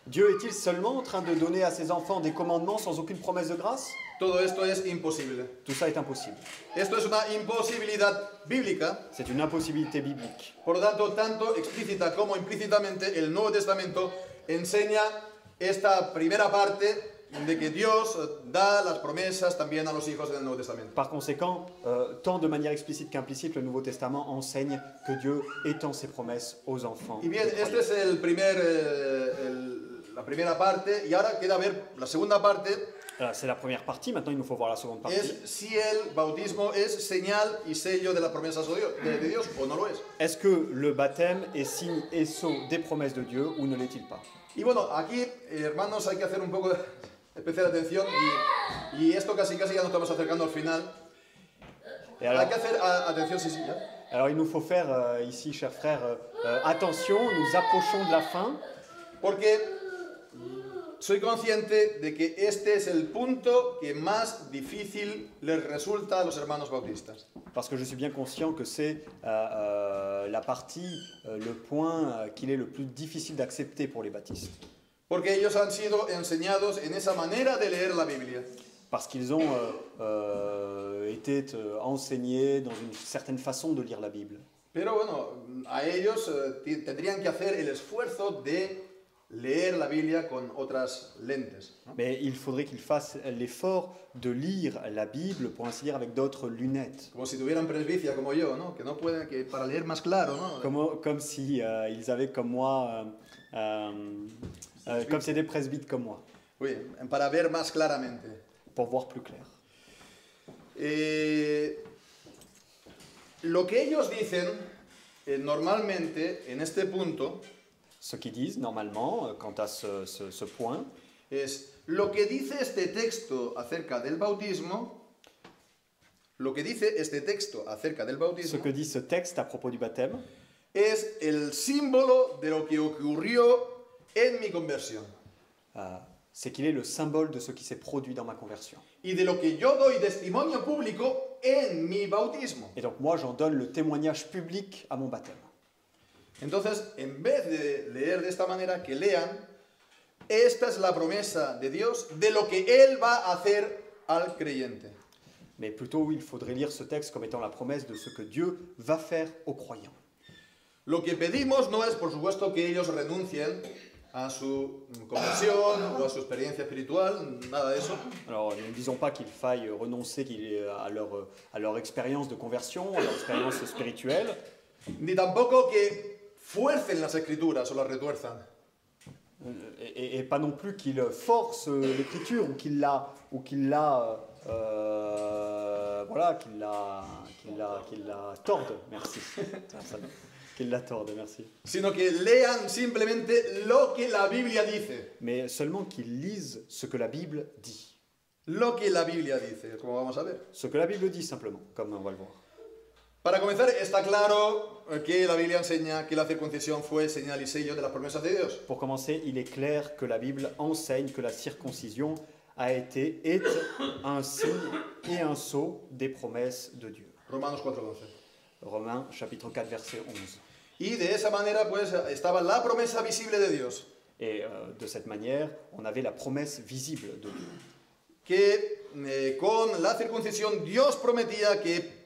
Dieu est-il seulement en train de donner à ses enfants des commandements sans aucune promesse de grâce? Todo esto es imposible. Tout ça est impossible. Esto es una imposibilidad bíblica. C'est une impossibilité biblique. Por lo tanto, tanto explícita como implícitamente, el Nuevo Testamento enseña esta primera parte de que Dios da las promesas también a los hijos del Nuevo Testamento. Par conséquent, tant de manière explicite qu'implicite, le Nouveau Testament enseigne que Dieu étend ses promesses aux enfants. Y bien, des esta croyants. es la primera parte, y ahora queda ver la segunda parte. C'est la première partie, maintenant il nous faut voir la seconde partie. Es si el bautismo es señal y sello de las promesas de Dios o no lo es. Est-ce que le baptême est signe et sceau des promesses de Dieu ou ne l'est-il pas? Y bueno, aquí, hermanos, hay que hacer un poco de especial atención y esto casi ya nos estamos acercando al final. Et alors, Hay que hacer atención, sí, ya. alors il nous faut faire ici, chers frères, attention, nous approchons de la fin. Porque soy consciente de que este es el punto que más difícil les resulta a los hermanos bautistas. Parce que je suis bien conscient que c'est la partie, le point qu'il est le plus difficile d'accepter pour les baptistes. Porque ellos han sido enseñados en esa manera de leer la Biblia. Parce qu'ils ont été enseignés dans une certaine façon de lire la Bible. Pero bueno, a ellos tendrían que hacer el esfuerzo de leer la Biblia con otras lentes, ¿no? Mais il faudrait qu'ils fassent l'effort de lire la Bible, pour ainsi dire, avec d'autres lunettes. Como si tuvieran presbicia como yo, ¿no? Que no pueden, que para leer más claro, ¿no? Comme si ils avaient comme moi, comme c'est des presbytes comme moi, Oui, para ver más claramente. pour voir plus clair. Lo que ellos dicen normalmente en este punto Ce qu'ils disent normalement, quant à ce point, es lo que dice este texto acerca del bautismo, lo que dice este texto acerca del Ce bautismo que dit ce texte à propos du baptême, es el símbolo de lo que ocurrió en mi conversión c'est qu'il est le symbole de ce qui s'est produit dans ma conversion. y de lo que yo doy testimonio público en mi bautismo. Et donc moi, j'en donne le témoignage public à mon baptême. Entonces, en vez de leer de esta manera, que lean, esta es la promesa de Dios de lo que Él va a hacer al creyente. Mais plutôt, il faudrait lire ce texte comme étant la promesse de ce que Dieu va faire aux croyants. Lo que pedimos no es, por supuesto, que ellos renuncien a su conversión o a su experiencia espiritual, nada de eso. Alors, nous ne disons pas qu'il faille renoncer à leur expérience de conversion, à leur expérience spirituelle, Ni tampoco que fuercen las escrituras o las retuerzan. et pas non plus qu'ils forcent l'écriture ou qu'ils la tordent. Merci. Qu'ils la tordent, merci. Sino que lean simplemente lo que la Biblia dice. Mais seulement qu'ils lisent ce que la Bible dit. Lo que la Biblia dice, como vamos a ver. Ce que la Bible dit simplement, comme on va le voir. Para comenzar, está claro que la Biblia enseña que la circuncisión fue señal y sello de las promesas de Dios. Pour commencer, il est clair que la Bible enseigne que la circoncision est un signe et un sceau des promesses de Dieu. Romanos 4:11. Romains chapitre 4 verset 11. Y de esa manera, pues, estaba la promesa visible de Dios. Et de cette manière, on avait la promesse visible de Dieu. Que con la circuncisión Dios prometía que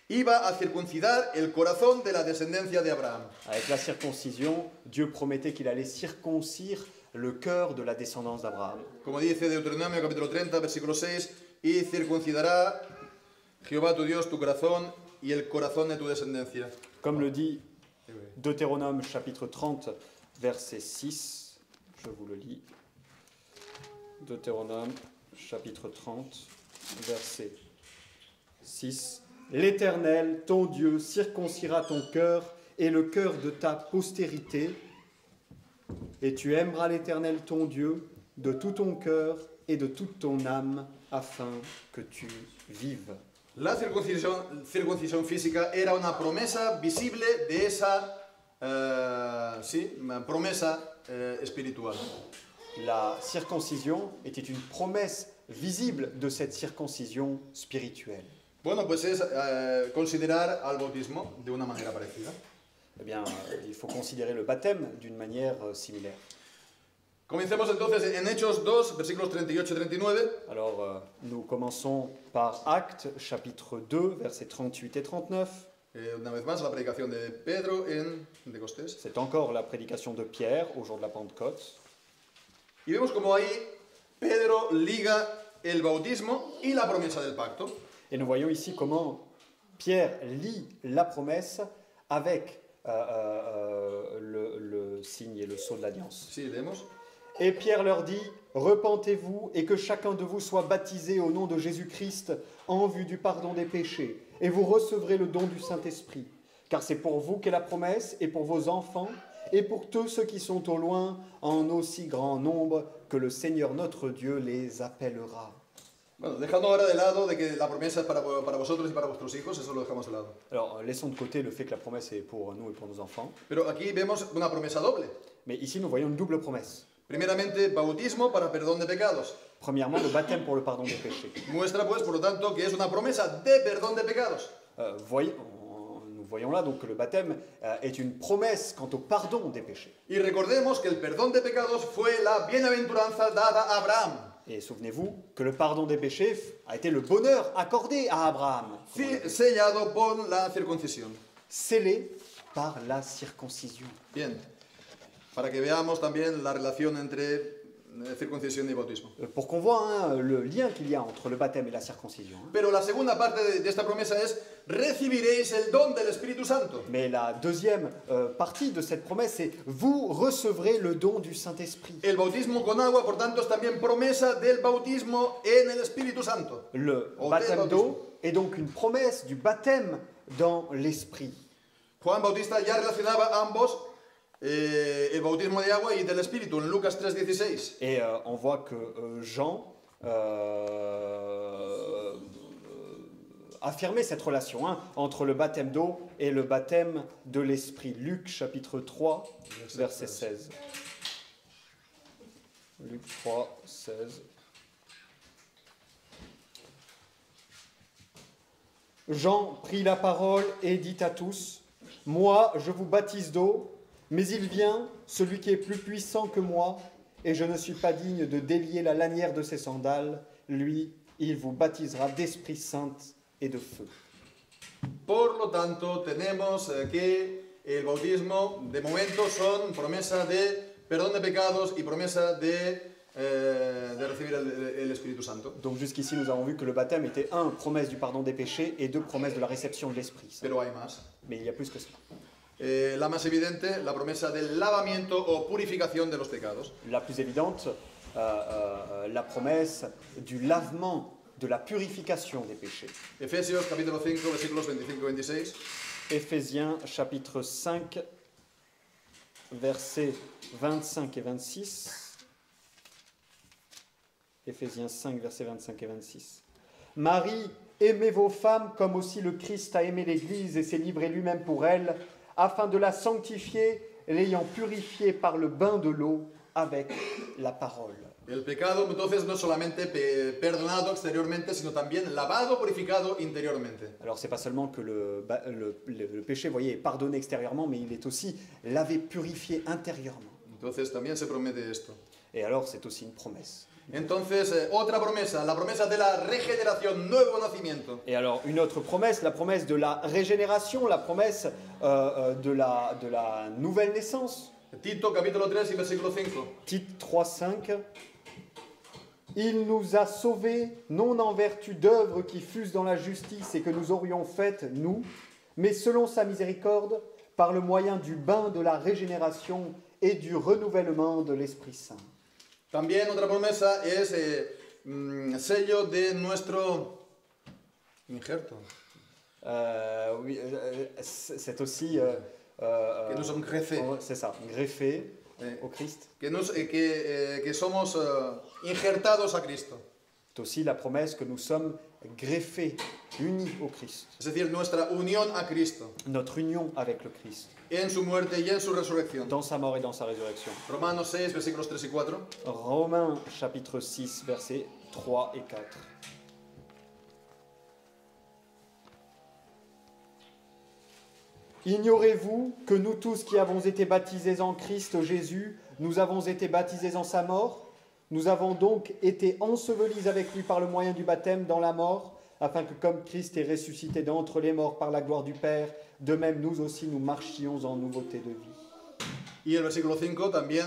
iba a circuncidar el corazón de la descendencia de Abraham. Avec la circoncision, Dieu promettait qu'il allait circoncire le cœur de la descendance d'Abraham. Como dice Deuteronomio capítulo 30, versículo 6, y circuncidará Jehová tu Dios tu corazón y el corazón de tu descendencia. Comme le dit Deutéronome chapitre 30 verset 6, je vous le lis. Deutéronome chapitre 30 verset 6. L'Éternel, ton Dieu, circoncira ton cœur et le cœur de ta postérité, et tu aimeras l'Éternel, ton Dieu, de tout ton cœur et de toute ton âme, afin que tu vives. La circuncisión física era una promesa visible de esa promesa espiritual. La circoncision était une promesse visible de cette circoncision spirituelle. Bueno, pues es considerar al bautismo de una manera parecida. Eh bien, il faut considérer le baptême d'une manière similaire. Comencemos entonces en Hechos 2, versículos 38 y 39. Alors, nous commençons par Actes, chapitre 2, versets 38 et 39. Una vez más, la predicación de Pedro en Pentecostés. C'est encore la prédication de Pierre au jour de la Pentecôte. Y vemos como ahí Pedro liga el bautismo y la promesa del pacto. Et nous voyons ici comment Pierre lie la promesse avec le signe et le sceau de l'alliance. Sí, leemos. Et Pierre leur dit, repentez-vous et que chacun de vous soit baptisé au nom de Jésus-Christ en vue du pardon des péchés, et vous recevrez le don du Saint-Esprit. Car c'est pour vous qu'est la promesse, et pour vos enfants, et pour tous ceux qui sont au loin, en aussi grand nombre que le Seigneur notre Dieu les appellera. Bueno, dejando ahora de lado de que la promesa es para vosotros y para vuestros hijos, eso lo dejamos de lado. Alors, laissons de côté le fait que la promesse est pour nous et pour nos enfants. Pero aquí vemos una promesa doble. Mais ici, nous voyons une double promesse. Primeramente, bautismo para perdón de pecados. Premièrement, le baptême pour le pardon des péchés. Muestra, pues, por lo tanto, que es una promesa de perdón de pecados. Nous voyons là donc que le baptême est une promesse quant au pardon des péchés. Y recordemos que el perdón de pecados fue la bienaventuranza dada a Abraham. Et souvenez-vous que le pardon des péchés a été le bonheur accordé à Abraham, Sellado por la circuncisión. scellé par la circoncision. Bien, para que veamos también la relación entre circuncisión y bautismo. Pour qu'on voit le lien qu'il y a entre le baptême et la circoncision. Pero la segunda parte de esta promesa es, recibiréis el don del Espíritu Santo. Mais la deuxième partie de cette promesse, c'est vous recevrez le don du Saint-Esprit. El bautismo con agua, por tanto, es también promesa del bautismo en el Espíritu Santo. Le baptême d'eau est donc une promesse du baptême dans l'Esprit. Juan Bautista ya relacionaba ambos el bautismo de agua y del Espíritu en Lucas 3:16. Et on voit que Jean affirmait cette relation entre le baptême d'eau et le baptême de l'Esprit. Luc chapitre 3, verset 16. Luc 3, 16. Jean prit la parole et dit à tous, « Moi, je vous baptise d'eau, mais il vient, celui qui est plus puissant que moi, et je ne suis pas digne de délier la lanière de ses sandales. Lui, il vous baptisera d'Esprit Saint et de feu. » Por lo tanto, tenemos que el bautismo de momento son promesa de perdón de pecados y promesa de recibir el Espíritu Santo. Donc jusqu'ici, nous avons vu que le baptême était promesse du pardon des péchés et promesse de la réception de l'Esprit Saint. Pero hay más. Mais il y a plus que cela. La más evidente, la promesa del lavamiento o purificación de los pecados. La plus évidente, la promesse du lavement, de la purification des péchés. Efesios capítulo 5, versículos 25-26. Éphésiens chapitre 5, versets 25 et 26. Éphésiens 5, versets 25 et 26. Marie, aimez vos femmes comme aussi le Christ a aimé l'Église et s'est livré lui-même pour elle, afin de la sanctifier, l'ayant purifiée par le bain de l'eau avec la parole. El pecado entonces no es solamente perdonado exteriormente, sino también lavado, purificado interiormente. Alors c'est pas seulement que le péché, voyez, est pardonné extérieurement, mais il est aussi lavé, purifié intérieurement. Entonces también se promete esto. Et alors c'est aussi une promesse. Entonces, otra promesa, la promesa de la regeneración, nuevo nacimiento. Et alors une autre promesse, la promesse de la régénération, la promesse de la nouvelle naissance. Tito capítulo 3 y versículo 5. Tite 3, 5. Il nous a sauvés, non en vertu d'œuvres qui fussent dans la justice et que nous aurions faites, nous, mais selon sa miséricorde, par le moyen du bain de la régénération et du renouvellement de l'Esprit Saint. También otra promesa es sello de nuestro injerto. Oui, c'est aussi... que nous sommes greffés. C'est ça, greffé au Christ. Que somos injertados a Cristo. C'est aussi la promesse que nous sommes greffés, unis au Christ. Es decir, nuestra unión a Cristo. Notre union avec le Christ. En su muerte y en su resurrección. Dans sa mort et dans sa résurrection. Romanos 6, versículos 3 y 4. Romains chapitre 6, versets 3 et 4. Ignorez-vous que nous tous qui avons été baptisés en Christ Jésus, nous avons été baptisés en sa mort? Nous avons donc été ensevelis avec lui par le moyen du baptême dans la mort, afin que comme Christ est ressuscité d'entre les morts par la gloire du Père, de même nous aussi nous marchions en nouveauté de vie. Y el versículo 5 también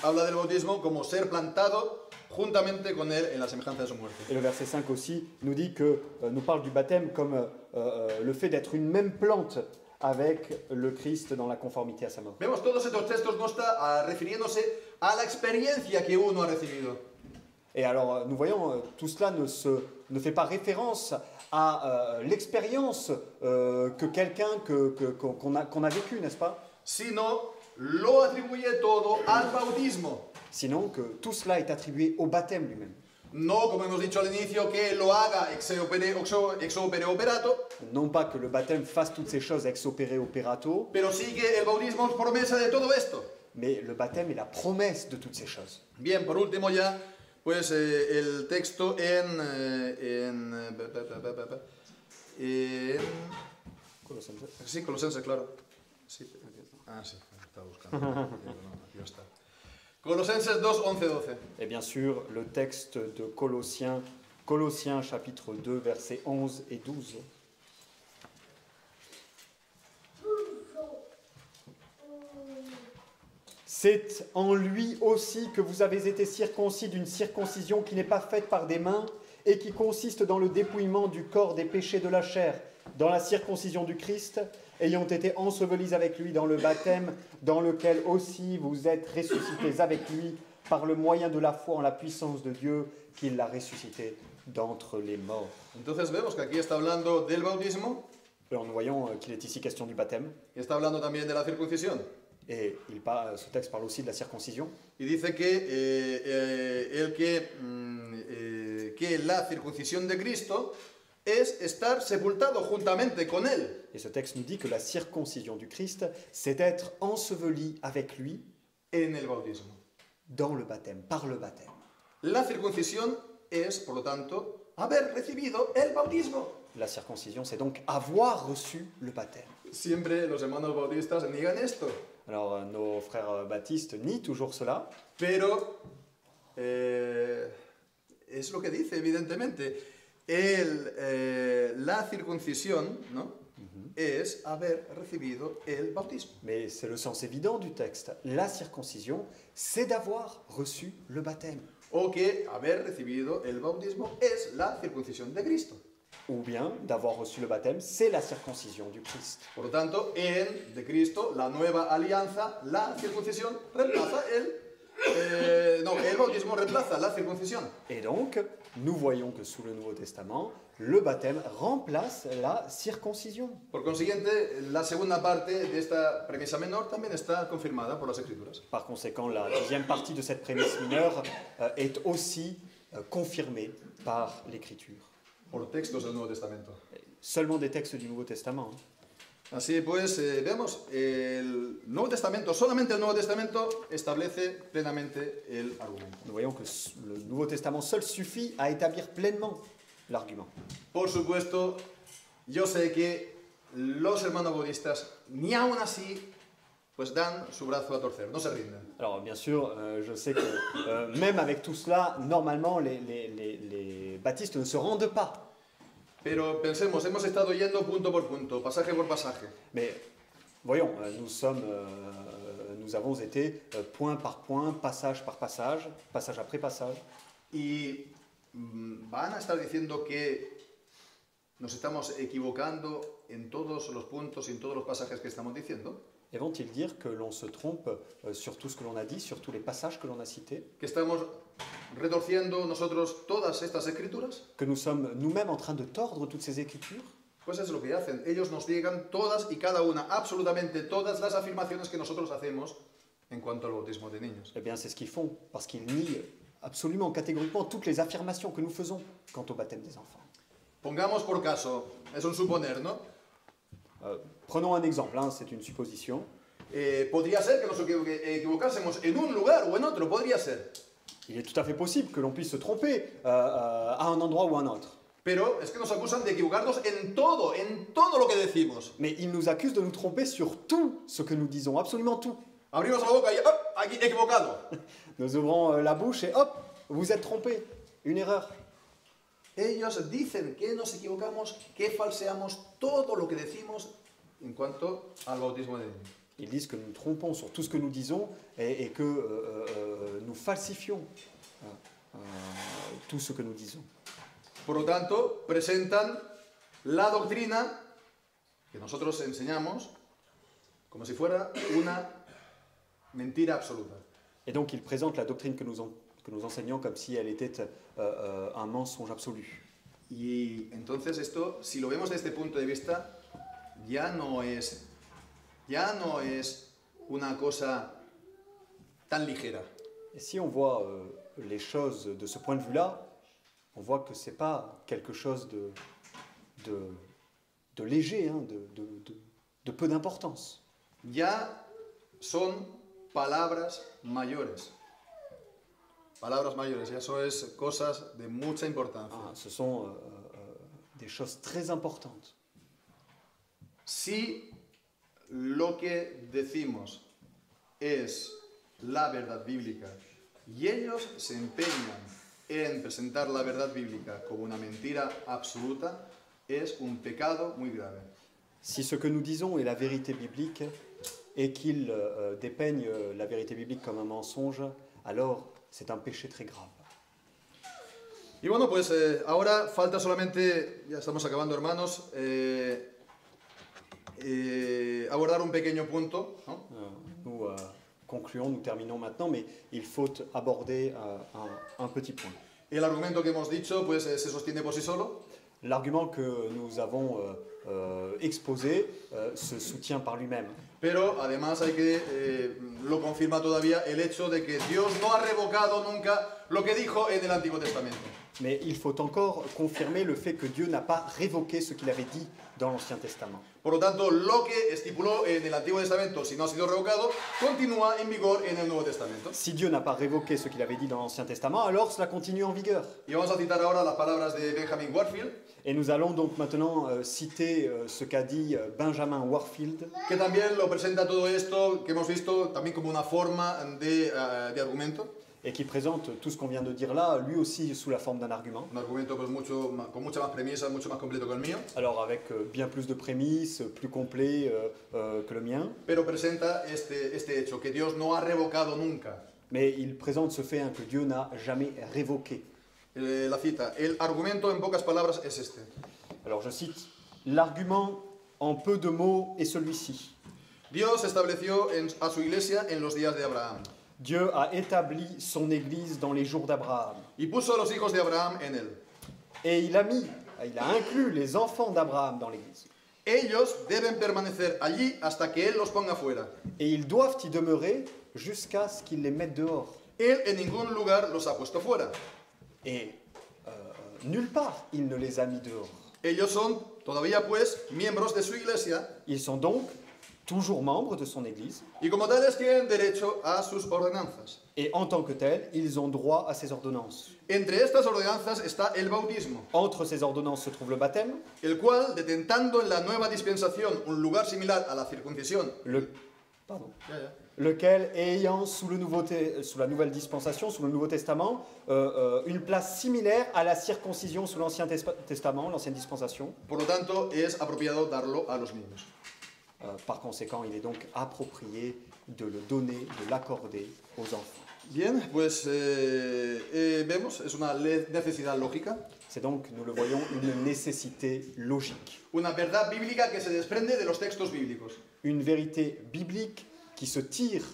habla del bautismo como ser plantado juntamente con él en la semejanza de su muerte. Et le verset 5 aussi nous dit que nous parle du baptême comme le fait d'être une même plante avec le Christ dans la conformité à sa mort. Vemos todos estos textos no está refiriéndose a la experiencia que uno ha recibido. Et alors nous voyons tout cela ne fait pas référence à l'expérience que quelqu'un qu'on a vécu, n'est-ce pas? Sino lo atribuye todo al bautismo. Sinon que tout cela est attribué au baptême lui-même. No, como hemos dicho al inicio, que lo haga ex opere operato. Non pas que le baptême fasse toutes ces choses ex opere operato. Pero sí que el bautismo es promesa de todo esto. Mais le baptême est la promesse de toutes ces choses. Bien, por último ya, pues el texto Colosenses. Sí, Colosenses, claro. Sí. Ah, sí, estaba buscando. Aquí está. Colosenses 2, 11, 12. Et bien sûr, le texte de Colossiens chapitre 2, versets 11 et 12. C'est en lui aussi que vous avez été circoncis d'une circoncision qui n'est pas faite par des mains et qui consiste dans le dépouillement du corps des péchés de la chair, dans la circoncision du Christ, ayant été ensevelis avec lui dans le baptême, dans lequel aussi vous êtes ressuscités avec lui par le moyen de la foi en la puissance de Dieu, qui l'a ressuscité d'entre les morts. Entonces vemos que aquí está hablando del bautismo. Alors nous voyons qu'il est ici question du baptême. Y está hablando también de la circuncisión. Et ce texte parle aussi de la circoncision. Y dice que la circuncisión de Cristo es estar sepultado juntamente con Él. Et ce texte nous dit que la circoncision du Christ, c'est être enseveli avec lui En el bautismo. dans le baptême, par le baptême. La circuncisión es, por lo tanto, haber recibido el bautismo. La circoncision, c'est donc avoir reçu le baptême. Siempre los hermanos bautistas niegan esto, Alors, nos frères baptistes nient toujours cela, pero es lo que dice, evidentemente. La circuncisión, ¿no? Es haber recibido el bautismo. mais c'est le sens évident du texte. La circoncision, c'est d'avoir reçu le baptême. O que haber recibido el bautismo es la circuncisión de Cristo. Ou bien, d'avoir reçu le baptême, c'est la circoncision du Christ. Por lo tanto, en de Cristo, la nueva alianza, la circuncisión reemplaza el bautismo reemplaza la circuncisión. Et donc, nous voyons que sous le Nouveau Testament, le baptême remplace la circoncision. Por consiguiente, la segunda parte de esta premisa menor también está confirmada por las Escrituras. Par conséquent, la deuxième partie de cette prémisse mineure est aussi confirmée par l'Écriture. Por los textos del Nuevo Testamento. Seulement des textes du Nouveau Testament. Así pues, vemos, el Nuevo Testamento, solamente el Nuevo Testamento establece plenamente el argumento. Nous voyons que le Nouveau Testament seul suffit à établir pleinement l'argument. Por supuesto, yo sé que los hermanos budistas, ni aún así, pues dan su brazo a torcer, no se rinden. Alors bien sûr, je sais que même avec tout cela, normalement, les baptistes ne se rendent pas. Pero pensemos, hemos estado yendo punto por punto, pasaje por pasaje. Mais voyons, nous avons été point par point, passage par passage, passage après passage. Y van a estar diciendo que nos estamos equivocando en todos los puntos y en todos los pasajes que estamos diciendo. Et vont-ils dire que l'on se trompe sur tout ce que l'on a dit, sur tous les passages que l'on a cités, Que estamos retorciendo nosotros todas estas escrituras. que nous sommes nous-mêmes en train de tordre toutes ces écritures? Pues es lo que hacen. Ellos nos niegan todas y cada una, absolutamente todas las afirmaciones que nosotros hacemos en cuanto al bautismo de niños. Eh bien, c'est ce qu'ils font, parce qu'ils nient absolument catégoriquement toutes les affirmations que nous faisons quant au baptême des enfants. Pongamos por caso, es un suponer, ¿no? Prenons un exemple, hein, c'est une supposition. Podría ser que nos equivocásemos en un lugar o en otro, podría ser. Il est tout à fait possible que l'on puisse se tromper à un endroit ou à un autre. Pero es que nos acusan de equivocarnos en todo lo que decimos. Mais ils nous accusent de nous tromper sur tout ce que nous disons, absolument tout. Abrimos la boca y ¡oh! Aquí equivocado. Nous ouvrons la bouche et hop, vous êtes trompé, une erreur. Ellos dicen que nos equivocamos, que falseamos todo lo que decimos en cuanto al bautismo de niños. Ils disent que nous nous trompons sur tout ce que nous disons et que nous falsifions tout ce que nous disons. Por lo tanto, presentan la doctrina que nosotros enseñamos como si fuera una mentira absoluta. Et donc ils présentent la doctrine que nous enseignons comme si elle était un mensonge absolu. Y entonces esto, si lo vemos desde este punto de vista, ya no es una cosa tan ligera. Et si on voit les choses de ce point de vue-là, on voit que ce n'est pas quelque chose de léger, hein, de peu d'importance. Ya son palabras mayores. Palabras mayores, ya eso es cosas de mucha importancia. Ah, ce sont des choses très importantes. Si lo que decimos es la verdad bíblica y ellos se empeñan en presentar la verdad bíblica como una mentira absoluta, es un pecado muy grave. Si ce que nous disons est la vérité biblique et qu'ils dépeignent la vérité biblique comme un mensonge, alors c'est un péché très grave. Y bueno, pues ahora falta solamente, ya estamos acabando hermanos, abordar un pequeño punto, ¿no? Nous concluons, nous terminons maintenant, mais il faut aborder un petit point. El argumento que hemos dicho pues se sostiene por sí solo. L'argument que nous avons exposé se soutient par lui-même. Pero además hay que, lo confirma todavía el hecho de que Dios no ha revocado nunca lo que dijo en el Antiguo Testamento. Mais il faut encore confirmer le fait que Dieu n'a pas révoqué ce qu'il avait dit dans l'Ancien Testament. Por lo tanto, lo que estipuló en el Antiguo Testamento, si no ha sido revocado, continúa en vigor en el Nuevo Testamento. Si Dieu n'a pas révoqué ce qu'il avait dit dans l'Ancien Testament, alors cela continue en vigueur. Y vamos a citar ahora las palabras de Benjamin Warfield, Et nous allons donc maintenant citer ce qu'a dit Benjamin Warfield, que también lo presenta todo esto que hemos visto también como una forma de argumento. et qui présente tout ce qu'on vient de dire là, lui aussi sous la forme d'un argument. Un argumento pues, con muchas más premisas, mucho más completo que el mío. Alors avec bien plus de prémices, plus complet que le mien. Pero presenta este hecho, que Dios no ha revocado nunca. Mais il présente ce fait que Dieu n'a jamais révoqué. La cita, el argumento en pocas palabras es este. Alors je cite, l'argument en peu de mots est celui-ci. Dios estableció a su iglesia en los días de Abraham. Dieu a établi son église dans les jours d'Abraham. Y puso a los hijos de Abraham en él. Et il a inclus les enfants d'Abraham dans l'église. Ellos deben permanecer allí hasta que él los ponga fuera. Et ils doivent y demeurer jusqu'à ce qu'il les mette dehors. Él en ningún lugar los ha puesto fuera. Et nulle part il ne les a mis dehors. Ellos son todavía pues miembros de su iglesia. Ils sont donc toujours membres de son église. Y como tales tienen derecho a sus ordenanzas. Et en tant que tels, ils ont droit à ces ordonnances. Entre estas ordenanzas está el bautismo, Entre ces ordonnances se trouve le baptême, el cual, detentando en la nueva dispensación un lugar similar a la circuncisión, lequel ayant sous la nouvelle dispensation, sous le Nouveau Testament, une place similaire à la circoncision sous l'Ancien Testament, l'ancienne dispensation. por lo tanto, es apropiado darlo a los niños. Par conséquent, il est donc approprié de le donner, de l'accorder aux enfants. Bien, pues vemos, es una necesidad lógica, C'est donc, nous le voyons, une nécessité logique. una verdad bíblica que se desprende de los textos bíblicos. Une vérité biblique qui se tire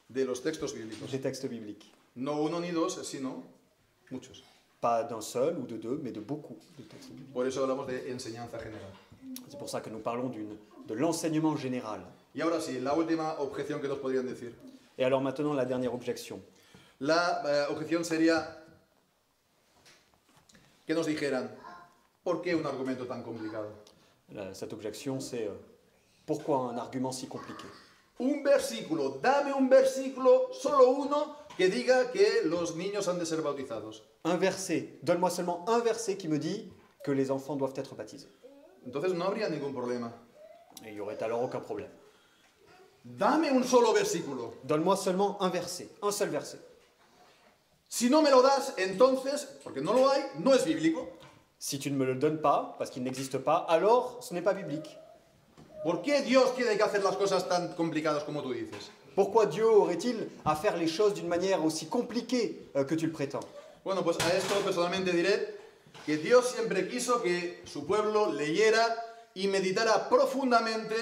De los textos bíblicos. des textes bibliques. No uno ni dos, sino muchos. Pas d'un seul ou de deux, mais de beaucoup de textes bibliques. Por eso hablamos de enseñanza general. C'est pour ça que nous parlons de l'enseignement général. Y ahora sí, la última objeción que nos podrían decir. Et alors maintenant, la dernière objection. La objeción sería que nos dijeran, ¿por qué un argumento tan complicado? Cette objection, c'est pourquoi un argument si compliqué? Un versículo, dame un versículo, solo uno, que diga que los niños han de ser bautizados. Un verset, donne-moi seulement un verset qui me dit que les enfants doivent être baptisés. Entonces no habría ningún problema. Et il n'y aurait alors aucun problème. Dame un solo versículo. Donne-moi seulement un verset, un seul verset. Si no me lo das, entonces, porque no lo hay, no es bíblico. Si tu ne me le donnes pas, parce qu'il n'existe pas, alors ce n'est pas biblique. ¿Por qué Dios tiene que hacer las cosas tan complicadas como tú dices? Pourquoi Dieu aurait-il à faire les choses d'une manière aussi compliquée que tu le prétends? Bueno, pues a esto personalmente diré que Dios siempre quiso que su pueblo leyera y meditara profundamente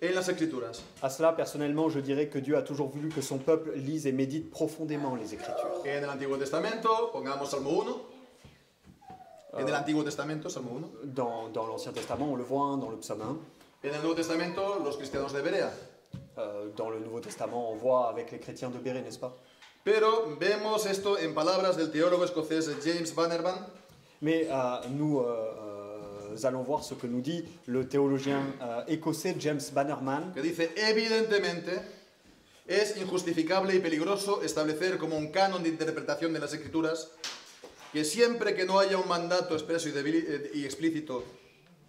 en las Escrituras. À cela, personnellement, je dirais que Dieu a toujours voulu que son peuple lise et médite profondément les Écritures. En el Antiguo Testamento, pongamos Salmo 1. En el Antiguo Testamento, Salmo 1. Dans l'Ancien Testament, on le voit, dans le Psaume 1. En el Nuevo Testamento, los cristianos de Berea. Dans le Nouveau Testament, on voit avec les chrétiens de Bérée, n'est-ce pas? Pero vemos esto en palabras del teólogo escocés James Bannerman, Mais nous allons voir ce que nous dit le théologien écossais James Bannerman, que dice, evidentemente, es injustificable y peligroso establecer como un canon de interpretación de las Escrituras que siempre que no haya un mandato expreso y explícito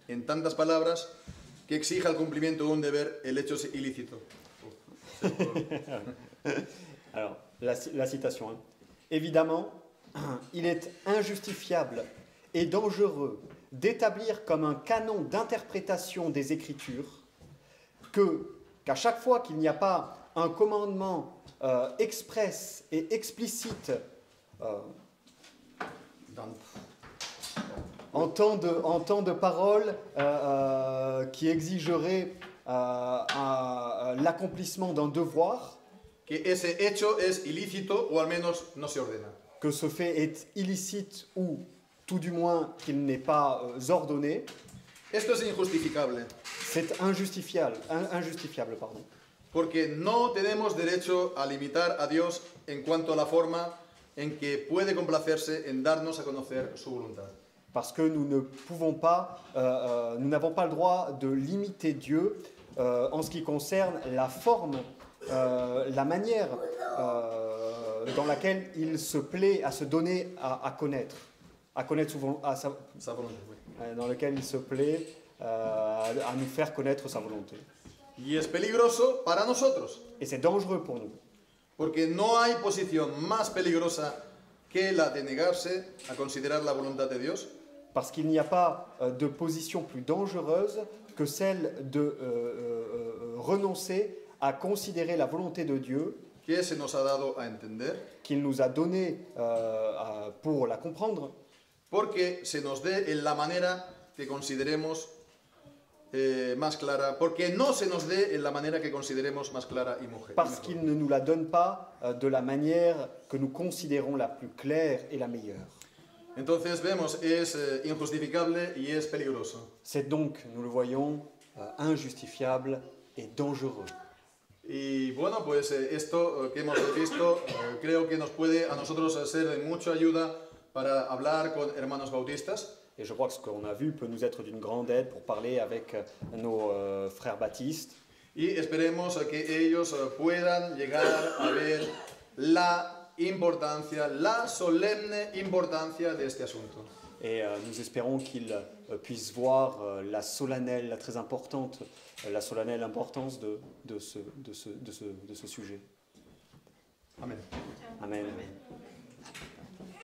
en tantas palabras que exija el cumplimiento de un deber, el hecho es ilícito. Alors, la citation. Hein. Évidemment, il est injustifiable et dangereux d'établir comme un canon d'interprétation des Écritures qu'à chaque fois qu'il n'y a pas un commandement express et explicite en temps de parole qui exigerait l'accomplissement d'un devoir, Que ese hecho es ilícito o al menos no se ordena. que ce fait est illicite ou tout du moins qu'il n'est pas ordonné, esto es injustificable, c'est injustifiable, pardon. porque no tenemos derecho a limitar a Dios en cuanto a la forma en que puede complacerse en darnos a conocer su voluntad. Parce que nous ne pouvons pas, nous n'avons pas le droit de limiter Dieu en ce qui concerne la forme, la manière dans laquelle il se plaît à se donner à connaître souvent, Sa voluntad, oui. dans lequel il se plaît à nous faire connaître sa volonté. Y es peligroso para nosotros, Et c'est dangereux pour nous, porque no hay posición más peligrosa que la de negarse a considerar la voluntad de Dios, parce qu'il n'y a pas de position plus dangereuse que celle de renoncer à considérer la volonté de Dieu que se nos ha dado a entender, qu'il nous a donnée pour la comprendre, porque se nos dé en la manera que consideremos más clara, porque no se nos dé en la manera que consideremos más clara y mejor. parce qu'il ne nous la donne pas de la manière que nous considérons la plus claire et la meilleure. Entonces vemos, es injustificable y es peligroso. C'est donc, nous le voyons, injustifiable et dangereux. Y bueno, pues esto que hemos visto creo que nos puede a nosotros ser de mucha ayuda para hablar con hermanos bautistas. Et je crois que ce qu'on a vu peut nous être d'une grande aide pour parler avec nos frères baptistes. Y esperemos que ellos puedan llegar a ver la importancia, la solemne importancia de este asunto. Et nous espérons qu'ils puissent voir la solennelle, la très importante, la solennelle importance de ce sujet. Amén. Amen.